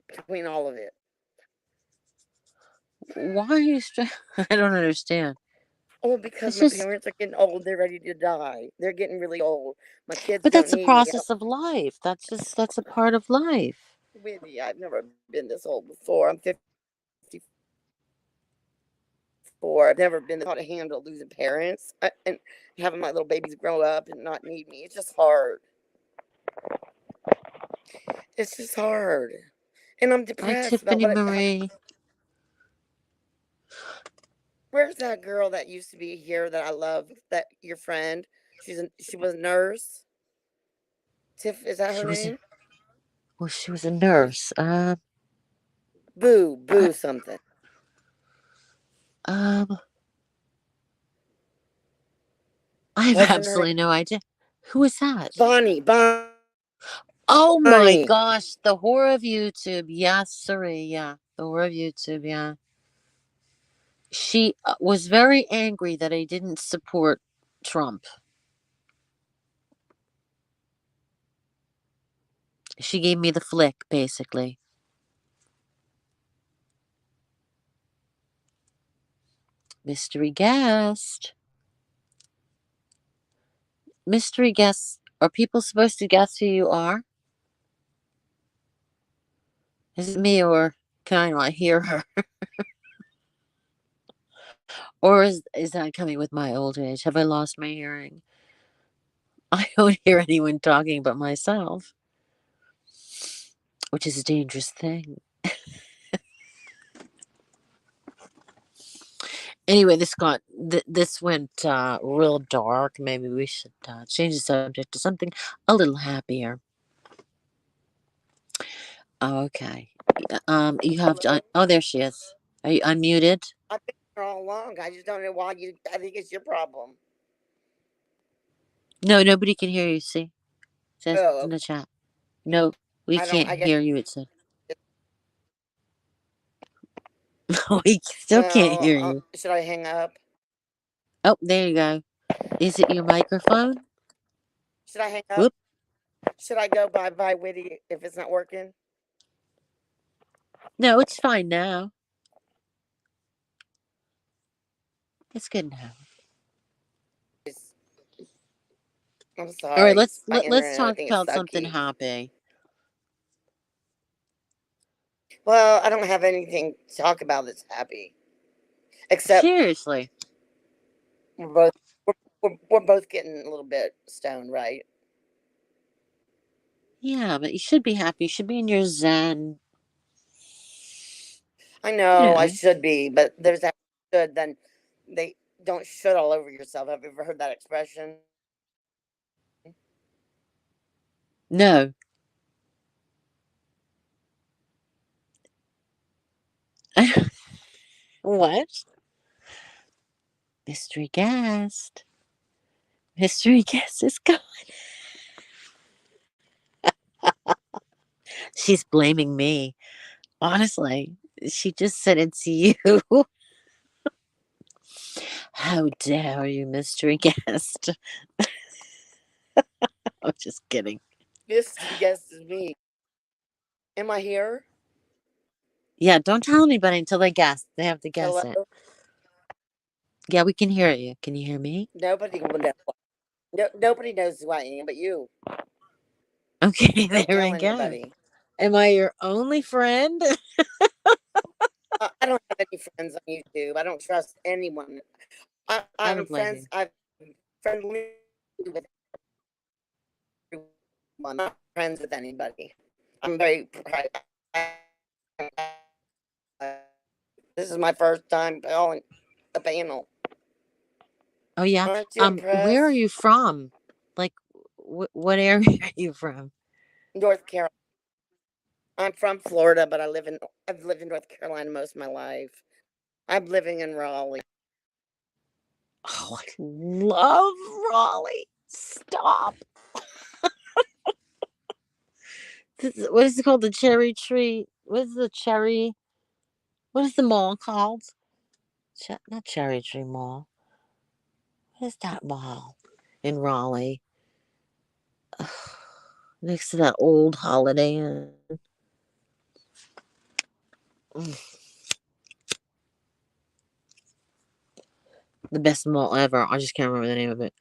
between all of it. Why are you I don't understand. Oh, because It's my just, parents are getting old. They're ready to die. They're getting really old. My kids but don't that's a need me. process of life. That's a part of life. Windy, I've never been this old before. I'm 54. I've never been how to handle losing parents and having my little babies grow up and not need me. It's just hard. It's just hard. And I'm Hi, depressed about Tiffany what I have. Marie. Where's that girl that used to be here that I love? That your friend? She was a nurse. Tiff, is that her She was a, name? well, she was a nurse. I, Boo something. um, I have Wasn't her name absolutely no idea. Who is that? Bonnie? Oh my gosh, the whore of YouTube. Yes, sorry. Yeah, the whore of YouTube. Yeah. She was very angry that I didn't support Trump. She gave me the flick, basically. Mystery guest. Mystery guests. Are people supposed to guess who you are? Is it me, or can I not hear her? Or is that coming with my old age? Have I lost my hearing? I don't hear anyone talking but myself, which is a dangerous thing. Anyway, this went real dark. Maybe we should change the subject to something a little happier. Okay. You have to. Hello? Oh, there she is. Are you unmuted? I've been here all along. I just don't know why you. I think it's your problem. No, nobody can hear you. See, it says Oh, in okay. the chat. No, we I don't. can't I guess. hear you. It said we still can't Well, hear you. should I hang up? Oh, there you go. Is it your microphone? Should I hang up? Whoop. Should I go bye Witty if it's not working? No, it's fine now. It's good now. I'm All right, sorry. My let's internet, I talk think it's about something sucky. happy. Well, I don't have anything to talk about that's happy, except Seriously. we're both we're both getting a little bit stoned, right? Yeah, but you should be happy. You should be in your zen. I You know I know. should be, but there's that should. Then they don't shit all over yourself. Have you ever heard that expression? No. What? Mystery guest. Mystery guest is gone. She's blaming me. Honestly, she just said it's you. How dare you, mystery guest? I'm just kidding. Mystery guest is me. Am I here? Yeah, don't tell anybody until they guess. They have to guess Hello? it. Yeah, we can hear you. Can you hear me? Nobody will know. No, nobody knows who I am but you. Okay, Don't there tell we go. anybody. Am I your only friend? I don't have any friends on YouTube. I don't trust anyone. I I'm don't blame friends. you. I'm friendly with everyone. I'm not friends with anybody. I'm very. This is my first time calling a panel. Oh yeah. Aren't you Where are impressed? you from? Like, what area are you from? North Carolina. I'm from Florida, but I've lived in North Carolina most of my life. I'm living in Raleigh. Oh, I love Raleigh. Stop. What is it called? The cherry tree. What is the cherry? What is the mall called? Not Cherry Tree Mall. What is that mall in Raleigh? Next to that old Holiday Inn. Mm, the best mall ever. I just can't remember the name of it.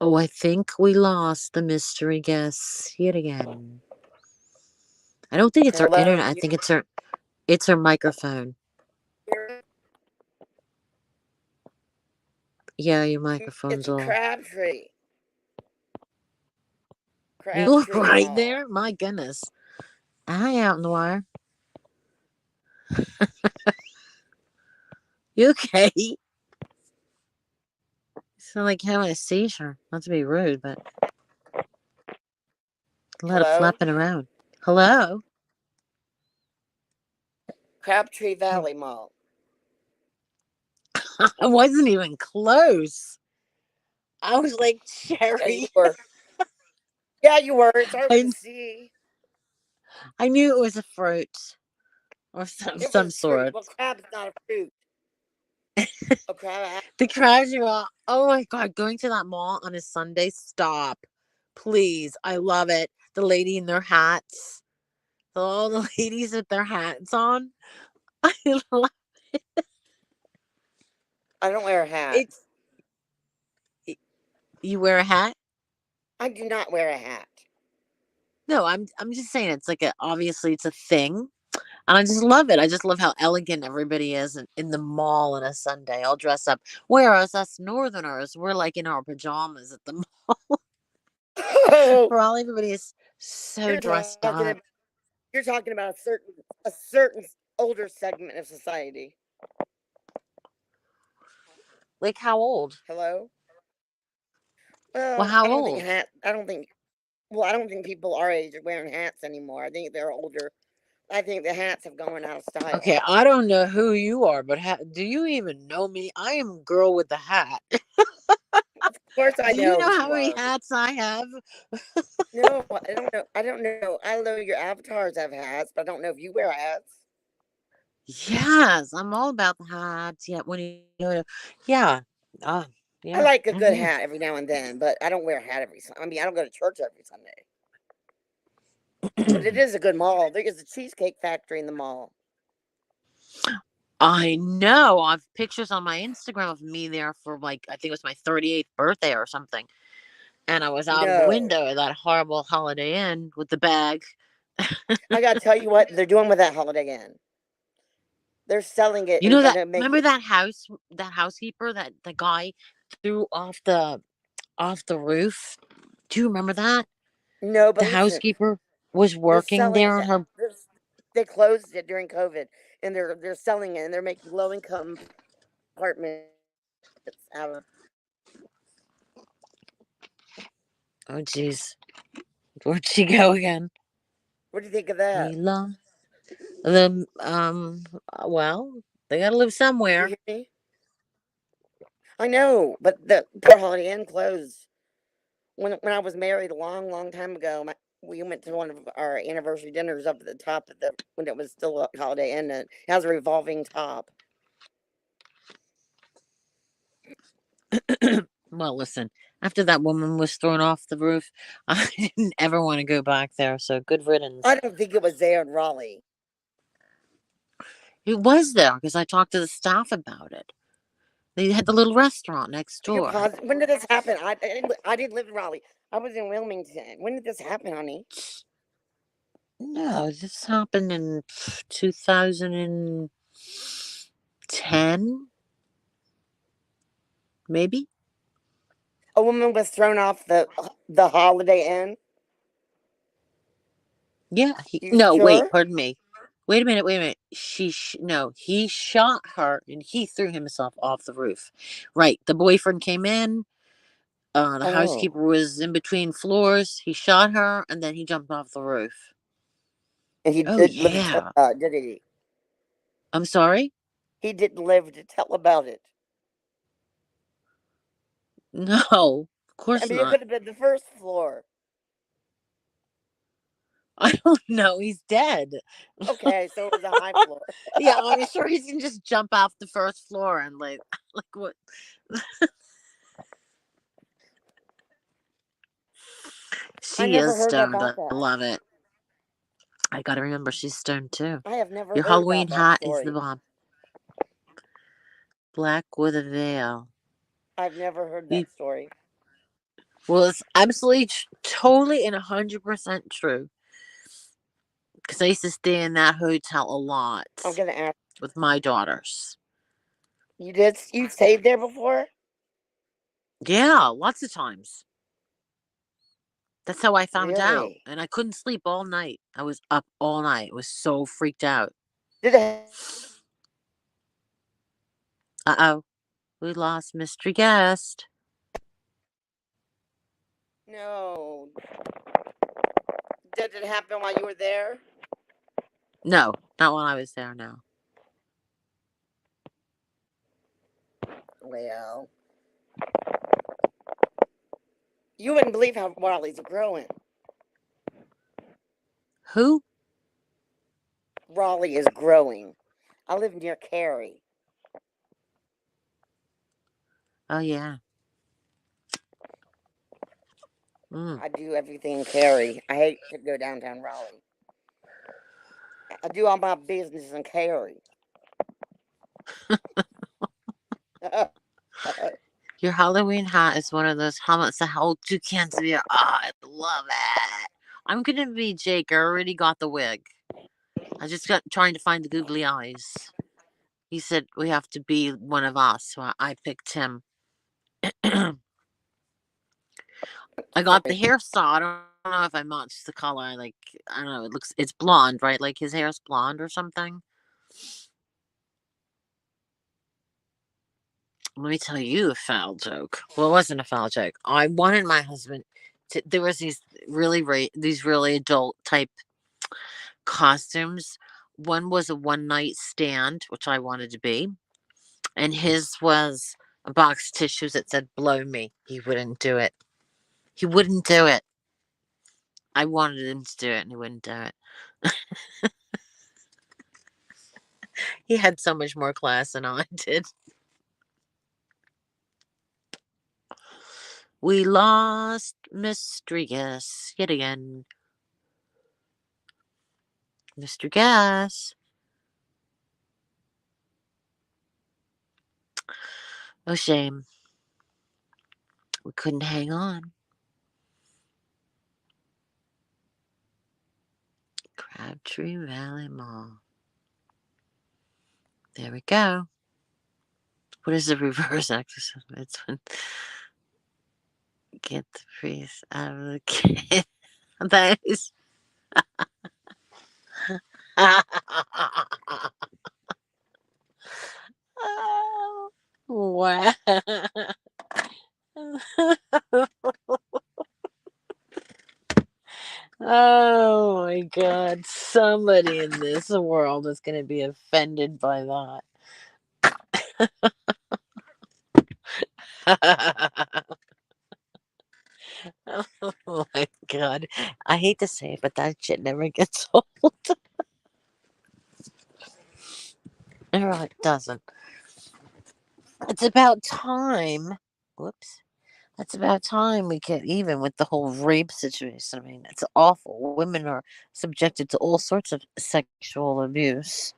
Oh, I think we lost the mystery guest yet again. I don't think it's our Hello, internet. I can you think it's her microphone. hear Yeah, your me? microphone's It's all. You were Crabtree right Mall. there. My goodness. Hi, out in the wire. You okay? You sound like having a seizure. Not to be rude, but a lot of Hello, flapping around. Hello. Crabtree Valley Mall. I wasn't even close. I was like Yeah, you cherry. were. Yeah, you were. It's hard to I see. I knew it was a fruit or It some was fruit. sort. Well, crab's not a fruit. A crab. The crowds you are. Oh my god, going to that mall on a Sunday. Stop, please. I love it. The lady in their hats. All the ladies with their hats on. I love I don't wear a hat. it. You wear a hat? I do not wear a hat. No, I'm just saying it's like obviously it's a thing. And I just love it. I just love how elegant everybody is in the mall on a Sunday, all dressed up. Whereas us Northerners, we're like in our pajamas at the mall. Oh, For all everybody is so you're dressed talking. up. You're talking about a certain older segment of society. Like how old? Hello. Well, Well, how I don't think old? hat. I don't think. Well, I don't think people our age are wearing hats anymore. I think they're older. I think the hats have gone out of style. Okay, I don't know who you are, but do you even know me? I am girl with the hat. Of course, I Do you know know who how you many are. hats I have? No, I don't know. I don't know. I know your avatars have hats, but I don't know if you wear hats. Yes, I'm all about the hats. Yeah, when you know, yeah, uh, I yeah. like a good Hmm. hat every now and then, but I don't wear a hat every. I mean, I don't go to church every Sunday. But it is a good mall. There is a Cheesecake Factory in the mall. I know. I've pictures on my Instagram of me there for like I think it was my 38th birthday or something. And I was out of the No. window of that horrible Holiday Inn with the bag. I gotta tell you what they're doing with that Holiday Inn. They're selling it You and know that gonna make remember it. that housekeeper that the guy threw off the roof? Do you remember that? No, The but listen, housekeeper was they're working selling there on that. her. They closed it during COVID, and they're selling it, and they're making low income apartments out of. Oh jeez. Where'd she go again? What do you think of that? We love the well, they gotta live Did you somewhere. hear me? I know, but the poor Holiday Inn closed. When I was married a long, long time ago, we went to one of our anniversary dinners up at the top of the when it was still a Holiday Inn. And it has a revolving top. Well, listen, after that woman was thrown off the roof, I didn't ever want to go back there, so good I riddance. don't think it was there in Raleigh. It was there because I talked to the staff about it. They had the little restaurant next Are you door. positive? When did this happen? I didn't live in Raleigh. I was in Wilmington. When did this happen, honey? No, this happened in 2010, maybe. A woman was thrown off the Holiday Inn. Yeah. You No, wait. sure? Pardon me. Wait a minute. Wait a minute. No. He shot her and he threw himself off the roof. Right. The boyfriend came in. The Oh, housekeeper was in between floors. He shot her and then he jumped off the roof. and he Oh did live to tell. yeah. Did he? I'm sorry. He didn't live to tell about it. No, of I course mean, it not. could have been the first floor. I don't know. He's dead. Okay, so it was a high floor. Yeah, I'm sure he can just jump off the first floor and like, like what? I She never is heard stoned. about I that. love it. I gotta remember she's stoned too. I have never Your heard Halloween about that hat is the story. bomb. Black with a veil. I've never heard You, that story. well, it's absolutely, totally, and 100% true. Because I used to stay in that hotel a lot I'm gonna ask. with my daughters. You did? You stayed there before? Yeah, lots of times. That's how I found out. Really? And I couldn't sleep all night. I was up all night. I was so freaked out. Did it? Uh oh. We lost mystery guest. No. Did it happen while you were there? No, not while I was there, no. Well, you wouldn't believe how Raleigh's growing. Who? Raleigh is growing. I live near Cary. Oh, yeah. Mm. I do everything in Cary. I hate to go downtown Raleigh. I do all my business in Cary. Your Halloween hat is one of those helmets that hold two cans of beer. Oh, I love it. I'm going to be Jake. I already got the wig. I just got trying to find the googly eyes. He said we have to be one of us, so I picked him. I got the hairstyle. I don't know if I matched the color. Like, I don't know. It's blonde, right? Like his hair's blonde or something. Let me tell you a foul joke. Well, it wasn't a foul joke. I wanted my husband to. There was these really adult type costumes. One was a one night stand, which I wanted to be, and his was a box of tissues that said "blow me." He wouldn't do it. He wouldn't do it. I wanted him to do it, and he wouldn't do it. He had so much more class than I did. We lost Mystery Guest yet again. Mr. Gas. Oh, shame. We couldn't hang on. Crabtree Valley Mall. There we go. What is the reverse exorcism? It's when get the priest out of the kid. That is. Oh, wow. Oh my god. Somebody in this world is going to be offended by that. Oh my god. I hate to say it, but that shit never gets old. It really doesn't. It's about time. Whoops. It's about time we get even with the whole rape situation. I mean, it's awful. Women are subjected to all sorts of sexual abuse.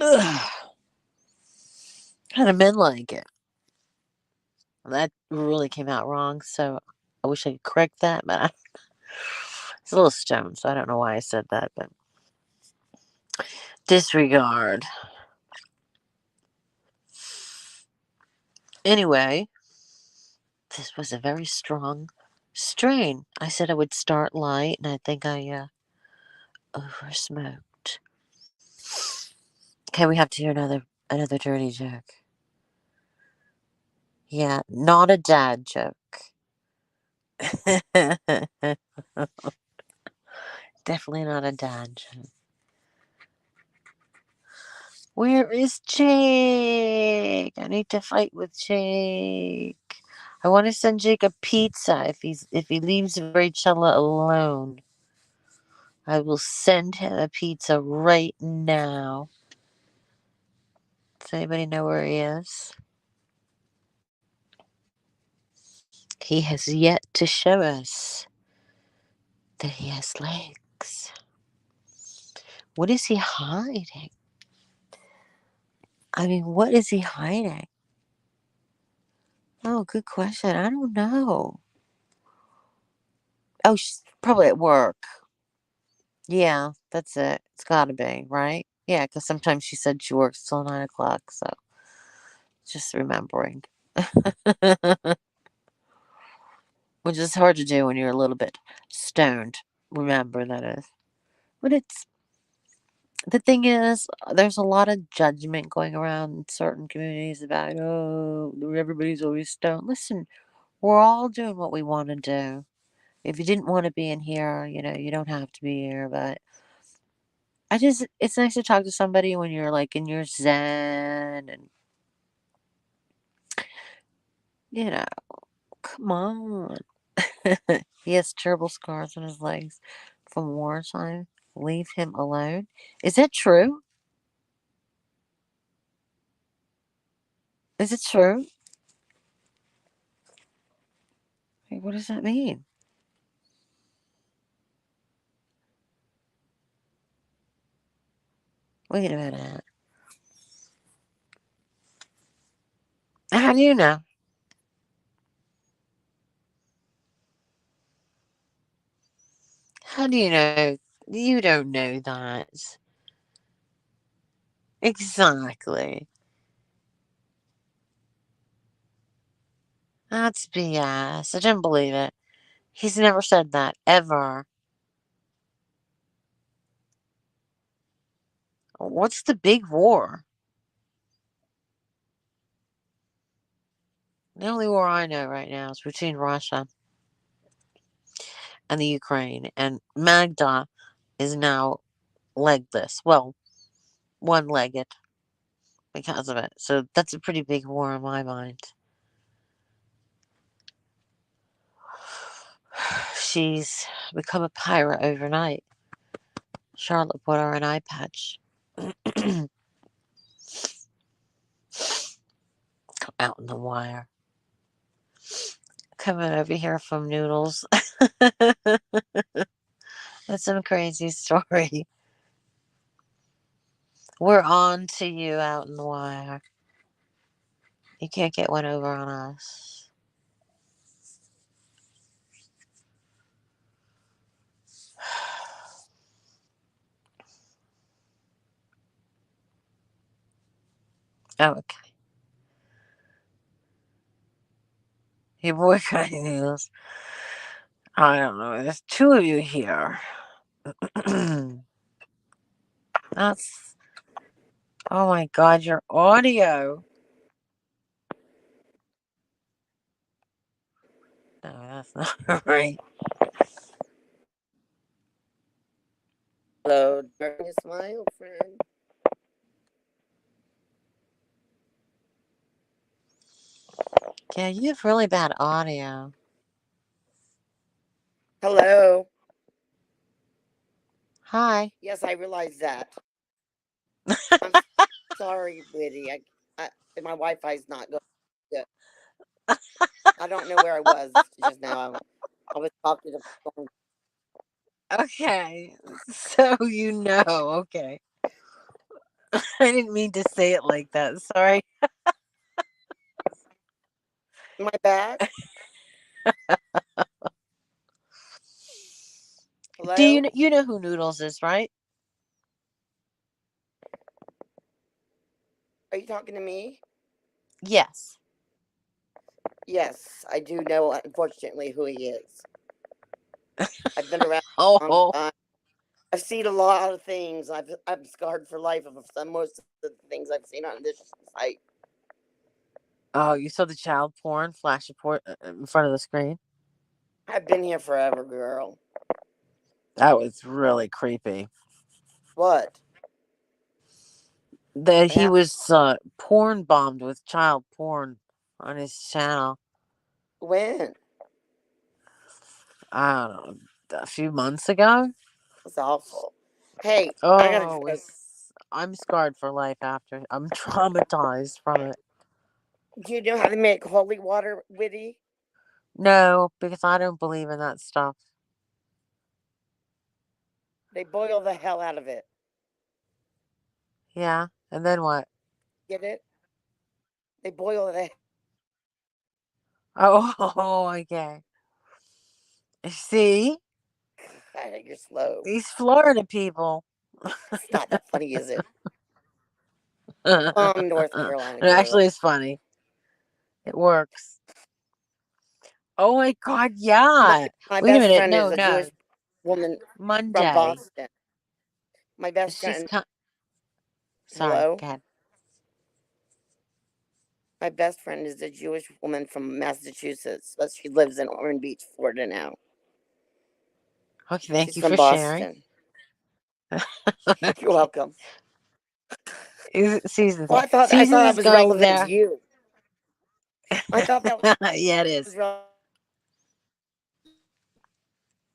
Ugh. How do men like it? That really came out wrong, so I wish I could correct that, but it's a little stoned, so I don't know why I said that, but disregard. Anyway, this was a very strong strain. I said I would start light, and I think I over smoked. Okay, we have to hear another dirty joke. Yeah, not a dad joke. Definitely not a dad joke. Where is Jake? I need to fight with Jake. I want to send Jake a pizza if he leaves Rachella alone. I will send him a pizza right now. Does anybody know where he is? He has yet to show us that he has legs. What is he hiding? I mean, what is he hiding? Oh, good question. I don't know. Oh, she's probably at work. Yeah, that's it. It's gotta be, right? Yeah, because sometimes she said she works till 9 o'clock, so just remembering. Which is hard to do when you're a little bit stoned. Remember, that is. But it's the thing is, there's a lot of judgment going around in certain communities about, oh, everybody's always stoned. Listen, we're all doing what we want to do. If you didn't want to be in here, you don't have to be here. But it's nice to talk to somebody when you're like in your zen and, you know, come on. He has terrible scars on his legs from wartime. Leave him alone. Is that true? Is it true? Like, what does that mean? Wait a minute. How do you know? How do you know? You don't know that. Exactly. That's BS. I don't believe it. He's never said that, ever. What's the big war? The only war I know right now is between Russia and the Ukraine. And Magda is now legless. Well, one legged because of it. So that's a pretty big war in my mind. She's become a pirate overnight. Charlotte bought her an eye patch. Out in the wire. Coming over here from Noodles. That's some crazy story. We're on to you out in the wire. You can't get one over on us. Oh, okay. Your boyfriend is. I don't know. There's two of you here. That's. Oh my god, your audio. No, that's not right. Hello, darling smile, friend. Yeah, you have really bad audio. Hello. Hi. Yes, I realize that. I'm sorry, Liddy. My Wi-Fi's not good. I don't know where I was just now. I was talking to someone. Okay. So you know. Okay. I didn't mean to say it like that. Sorry. My back. Do Hello. you know who Noodles is, right? Are you talking to me? Yes. Yes, I do know. Unfortunately, who he is. I've been around a long Oh. time. I've seen a lot of things. I'm scarred for life of most of the things I've seen on this site. Oh, you saw the child porn flash report in front of the screen? I've been here forever, girl. That was really creepy. What? That What he happened? was porn bombed with child porn on his channel. When? I don't know, a few months ago. It's awful. Hey, I gotta Oh, say, I'm scarred for life after. I'm traumatized from it. do you know how to make holy water, Witty? No, because I don't believe in that stuff. They boil the hell out of it. Yeah, and then what? Get it? They boil the. Oh, okay. See, God, you're slow. these Florida people. It's not that funny, is it? North Carolina It girl. actually is funny. It works. Oh my god, My yeah. my Wait a best minute. friend No, is a Jewish no. woman from Monday. Boston. My best She's friend. sorry, Hello. go ahead. My best friend is a Jewish woman from Massachusetts, but she lives in Ormond Beach, Florida now. Okay, thank She's you from for sharing. Boston. You're welcome. Season Well, I thought season that is was going relevant to there. you. I thought that Yeah, it is. was relevant.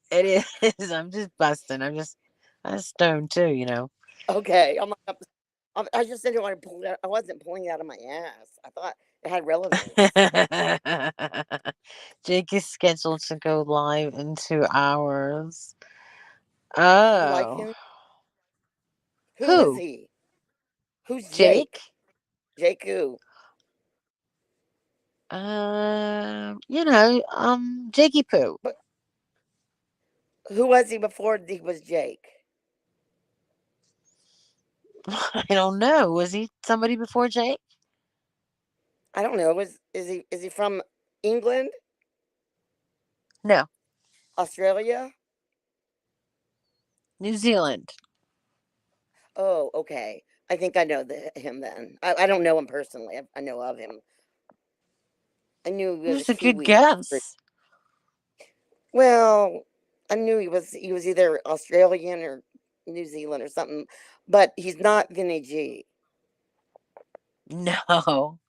It is. I'm just busting. I'm stoned too, you know. Okay, I just didn't want to pull it. I wasn't pulling it out of my ass. I thought it had relevance. Jake is scheduled to go live in 2 hours. Do you like Oh. him? Who is Who? he? Who's Jake? Jake? Jake who? Jakey Poo. But who was he before he was Jake? I don't know. Was he somebody before Jake? I don't know. Is he from England, No. Australia? New Zealand. Oh, okay. I think I know him then. I don't know him personally. I know of him. I knew he was a That's a good Kiwi. guess. Well, I knew he was either Australian or New Zealand or something, but he's not Vinny G. No.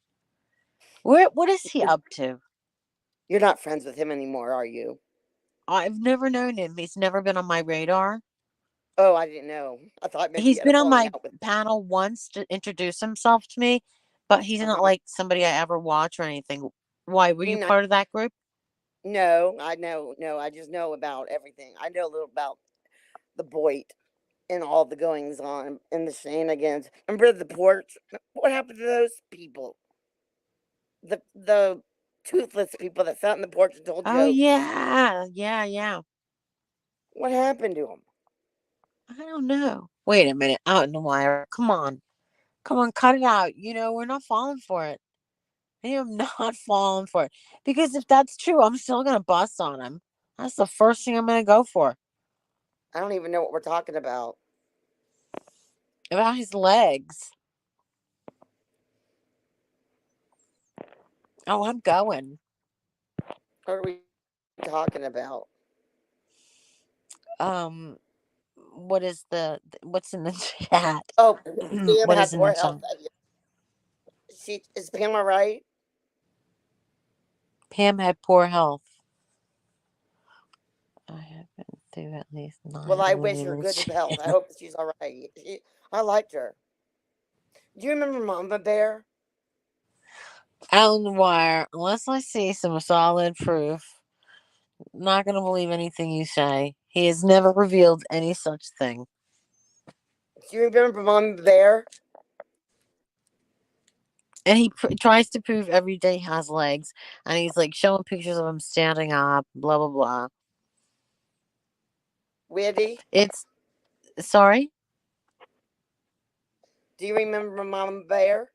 What is he You're, up to? you're not friends with him anymore, are you? I've never known him. He's never been on my radar. Oh, I didn't know. I thought maybe He's you had a been on falling my out with. panel once to introduce himself to me, but he's not Uh-huh. like somebody I ever watch or anything. Why, were Me you not. part of that group? No, I know. No, I just know about everything. I know a little about the Boyd and all the goings on and the shenanigans. Remember the porch? What happened to those people? The toothless people that sat on the porch and told Oh, jokes. yeah. Yeah, yeah. What happened to them? I don't know. Wait a minute. Out in the wire. Come on. Come on, cut it out. We're not falling for it. I am not falling for it. Because if that's true, I'm still going to bust on him. That's the first thing I'm going to go for. I don't even know what we're talking about. About his legs. Oh, I'm going. What are we talking about? What's in the chat? Oh, Pam What had is in the poor chat? health. Is Pam all right? Pam had poor health. I have been through at least 9 Well, I wish her women's good health. I hope she's all right. I liked her. Do you remember Mama Bear? out on the wire. Unless I see some solid proof, not going to believe anything you say. He has never revealed any such thing. Do you remember Mama Bear? And he tries to prove every day he has legs. And he's like showing pictures of him standing up, blah, blah, blah. Witty? It's. Sorry? Do you remember Mama Bear?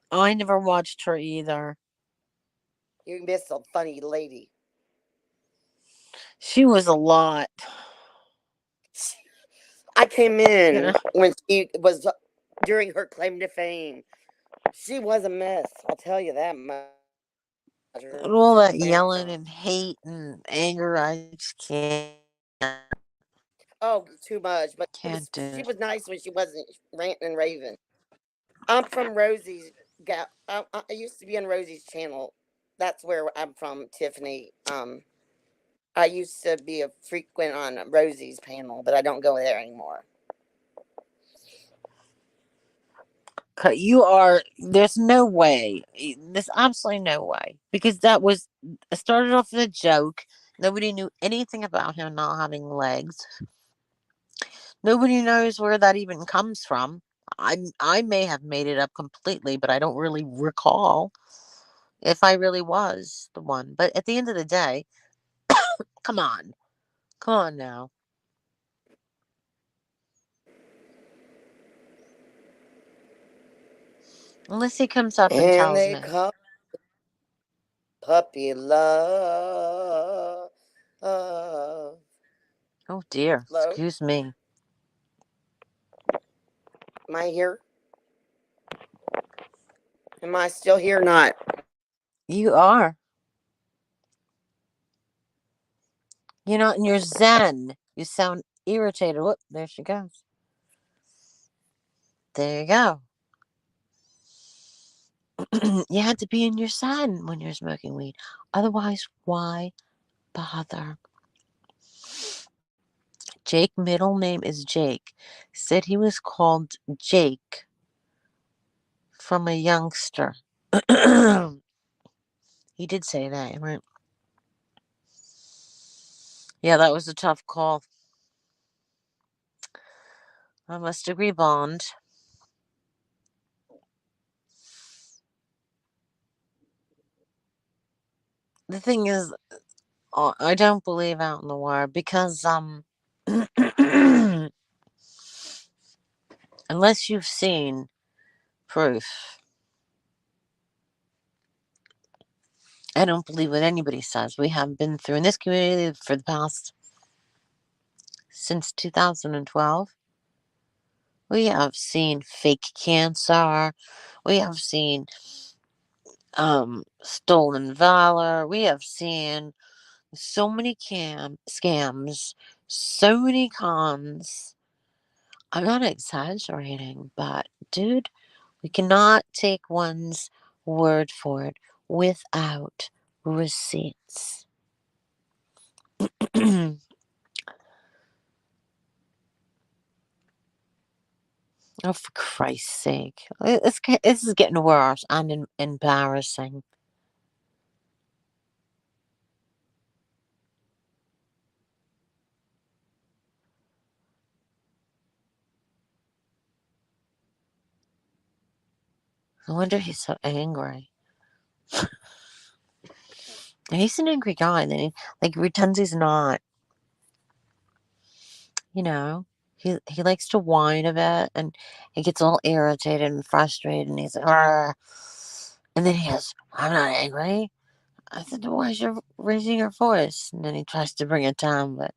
I never watched her either. You missed a funny lady. She was a lot. I came in when she was during her claim to fame. She was a mess. I'll tell you that much. And all that yelling and hate and anger, I just can't. Oh, too much. But Can't do she it. was nice when she wasn't ranting and raving. I'm from Rosie's. I used to be on Rosie's channel. That's where I'm from, Tiffany. I used to be a frequent on Rosie's panel, but I don't go there anymore. You are. There's no way. There's absolutely no way. Because that was. Started off as a joke. Nobody knew anything about him not having legs. Nobody knows where that even comes from. I may have made it up completely, but I don't really recall if I really was the one. But at the end of the day, come on. Come on now. Unless he comes up and And tells they me. call puppy love. Oh dear. Hello? Excuse me. Am I here? Am I still here or not? You are. You're not in your zen. You sound irritated. Whoop, there she goes. There you go. You had to be in your zen when you're smoking weed. Otherwise, why bother? Jake, middle name is Jake, said he was called Jake from a youngster. He did say that, right? Yeah, that was a tough call. I must agree, Bond. The thing is, I don't believe out in the wire because unless you've seen proof, I don't believe what anybody says. We have been through in this community for the past since 2012. We have seen fake cancer. We have seen stolen valor. We have seen so many scams, so many cons. I'm not exaggerating, but dude, we cannot take one's word for it without receipts. Oh, for Christ's sake. This is getting worse and embarrassing. No wonder he's so angry. He's an angry guy, and then he pretends he's not. You know, he likes to whine a bit, and he gets all irritated and frustrated, and he's like, "Argh." And then he goes, "I'm not angry." I said, "Why is you raising your voice?" And then he tries to bring it down, but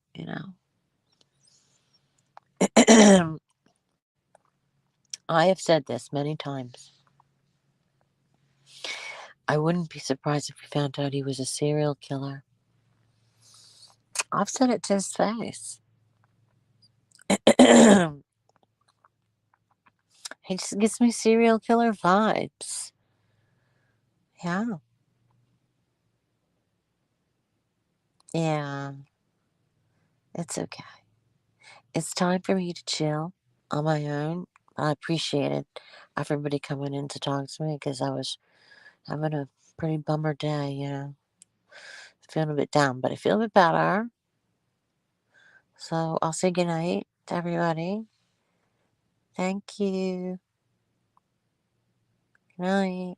I have said this many times. I wouldn't be surprised if we found out he was a serial killer. I've said it to his face. He just gives me serial killer vibes. Yeah. Yeah. It's okay. It's time for me to chill on my own. I appreciated everybody coming in to talk to me because I was having a pretty bummer day, feeling a bit down, but I feel a bit better. So I'll say goodnight to everybody. Thank you. Good night.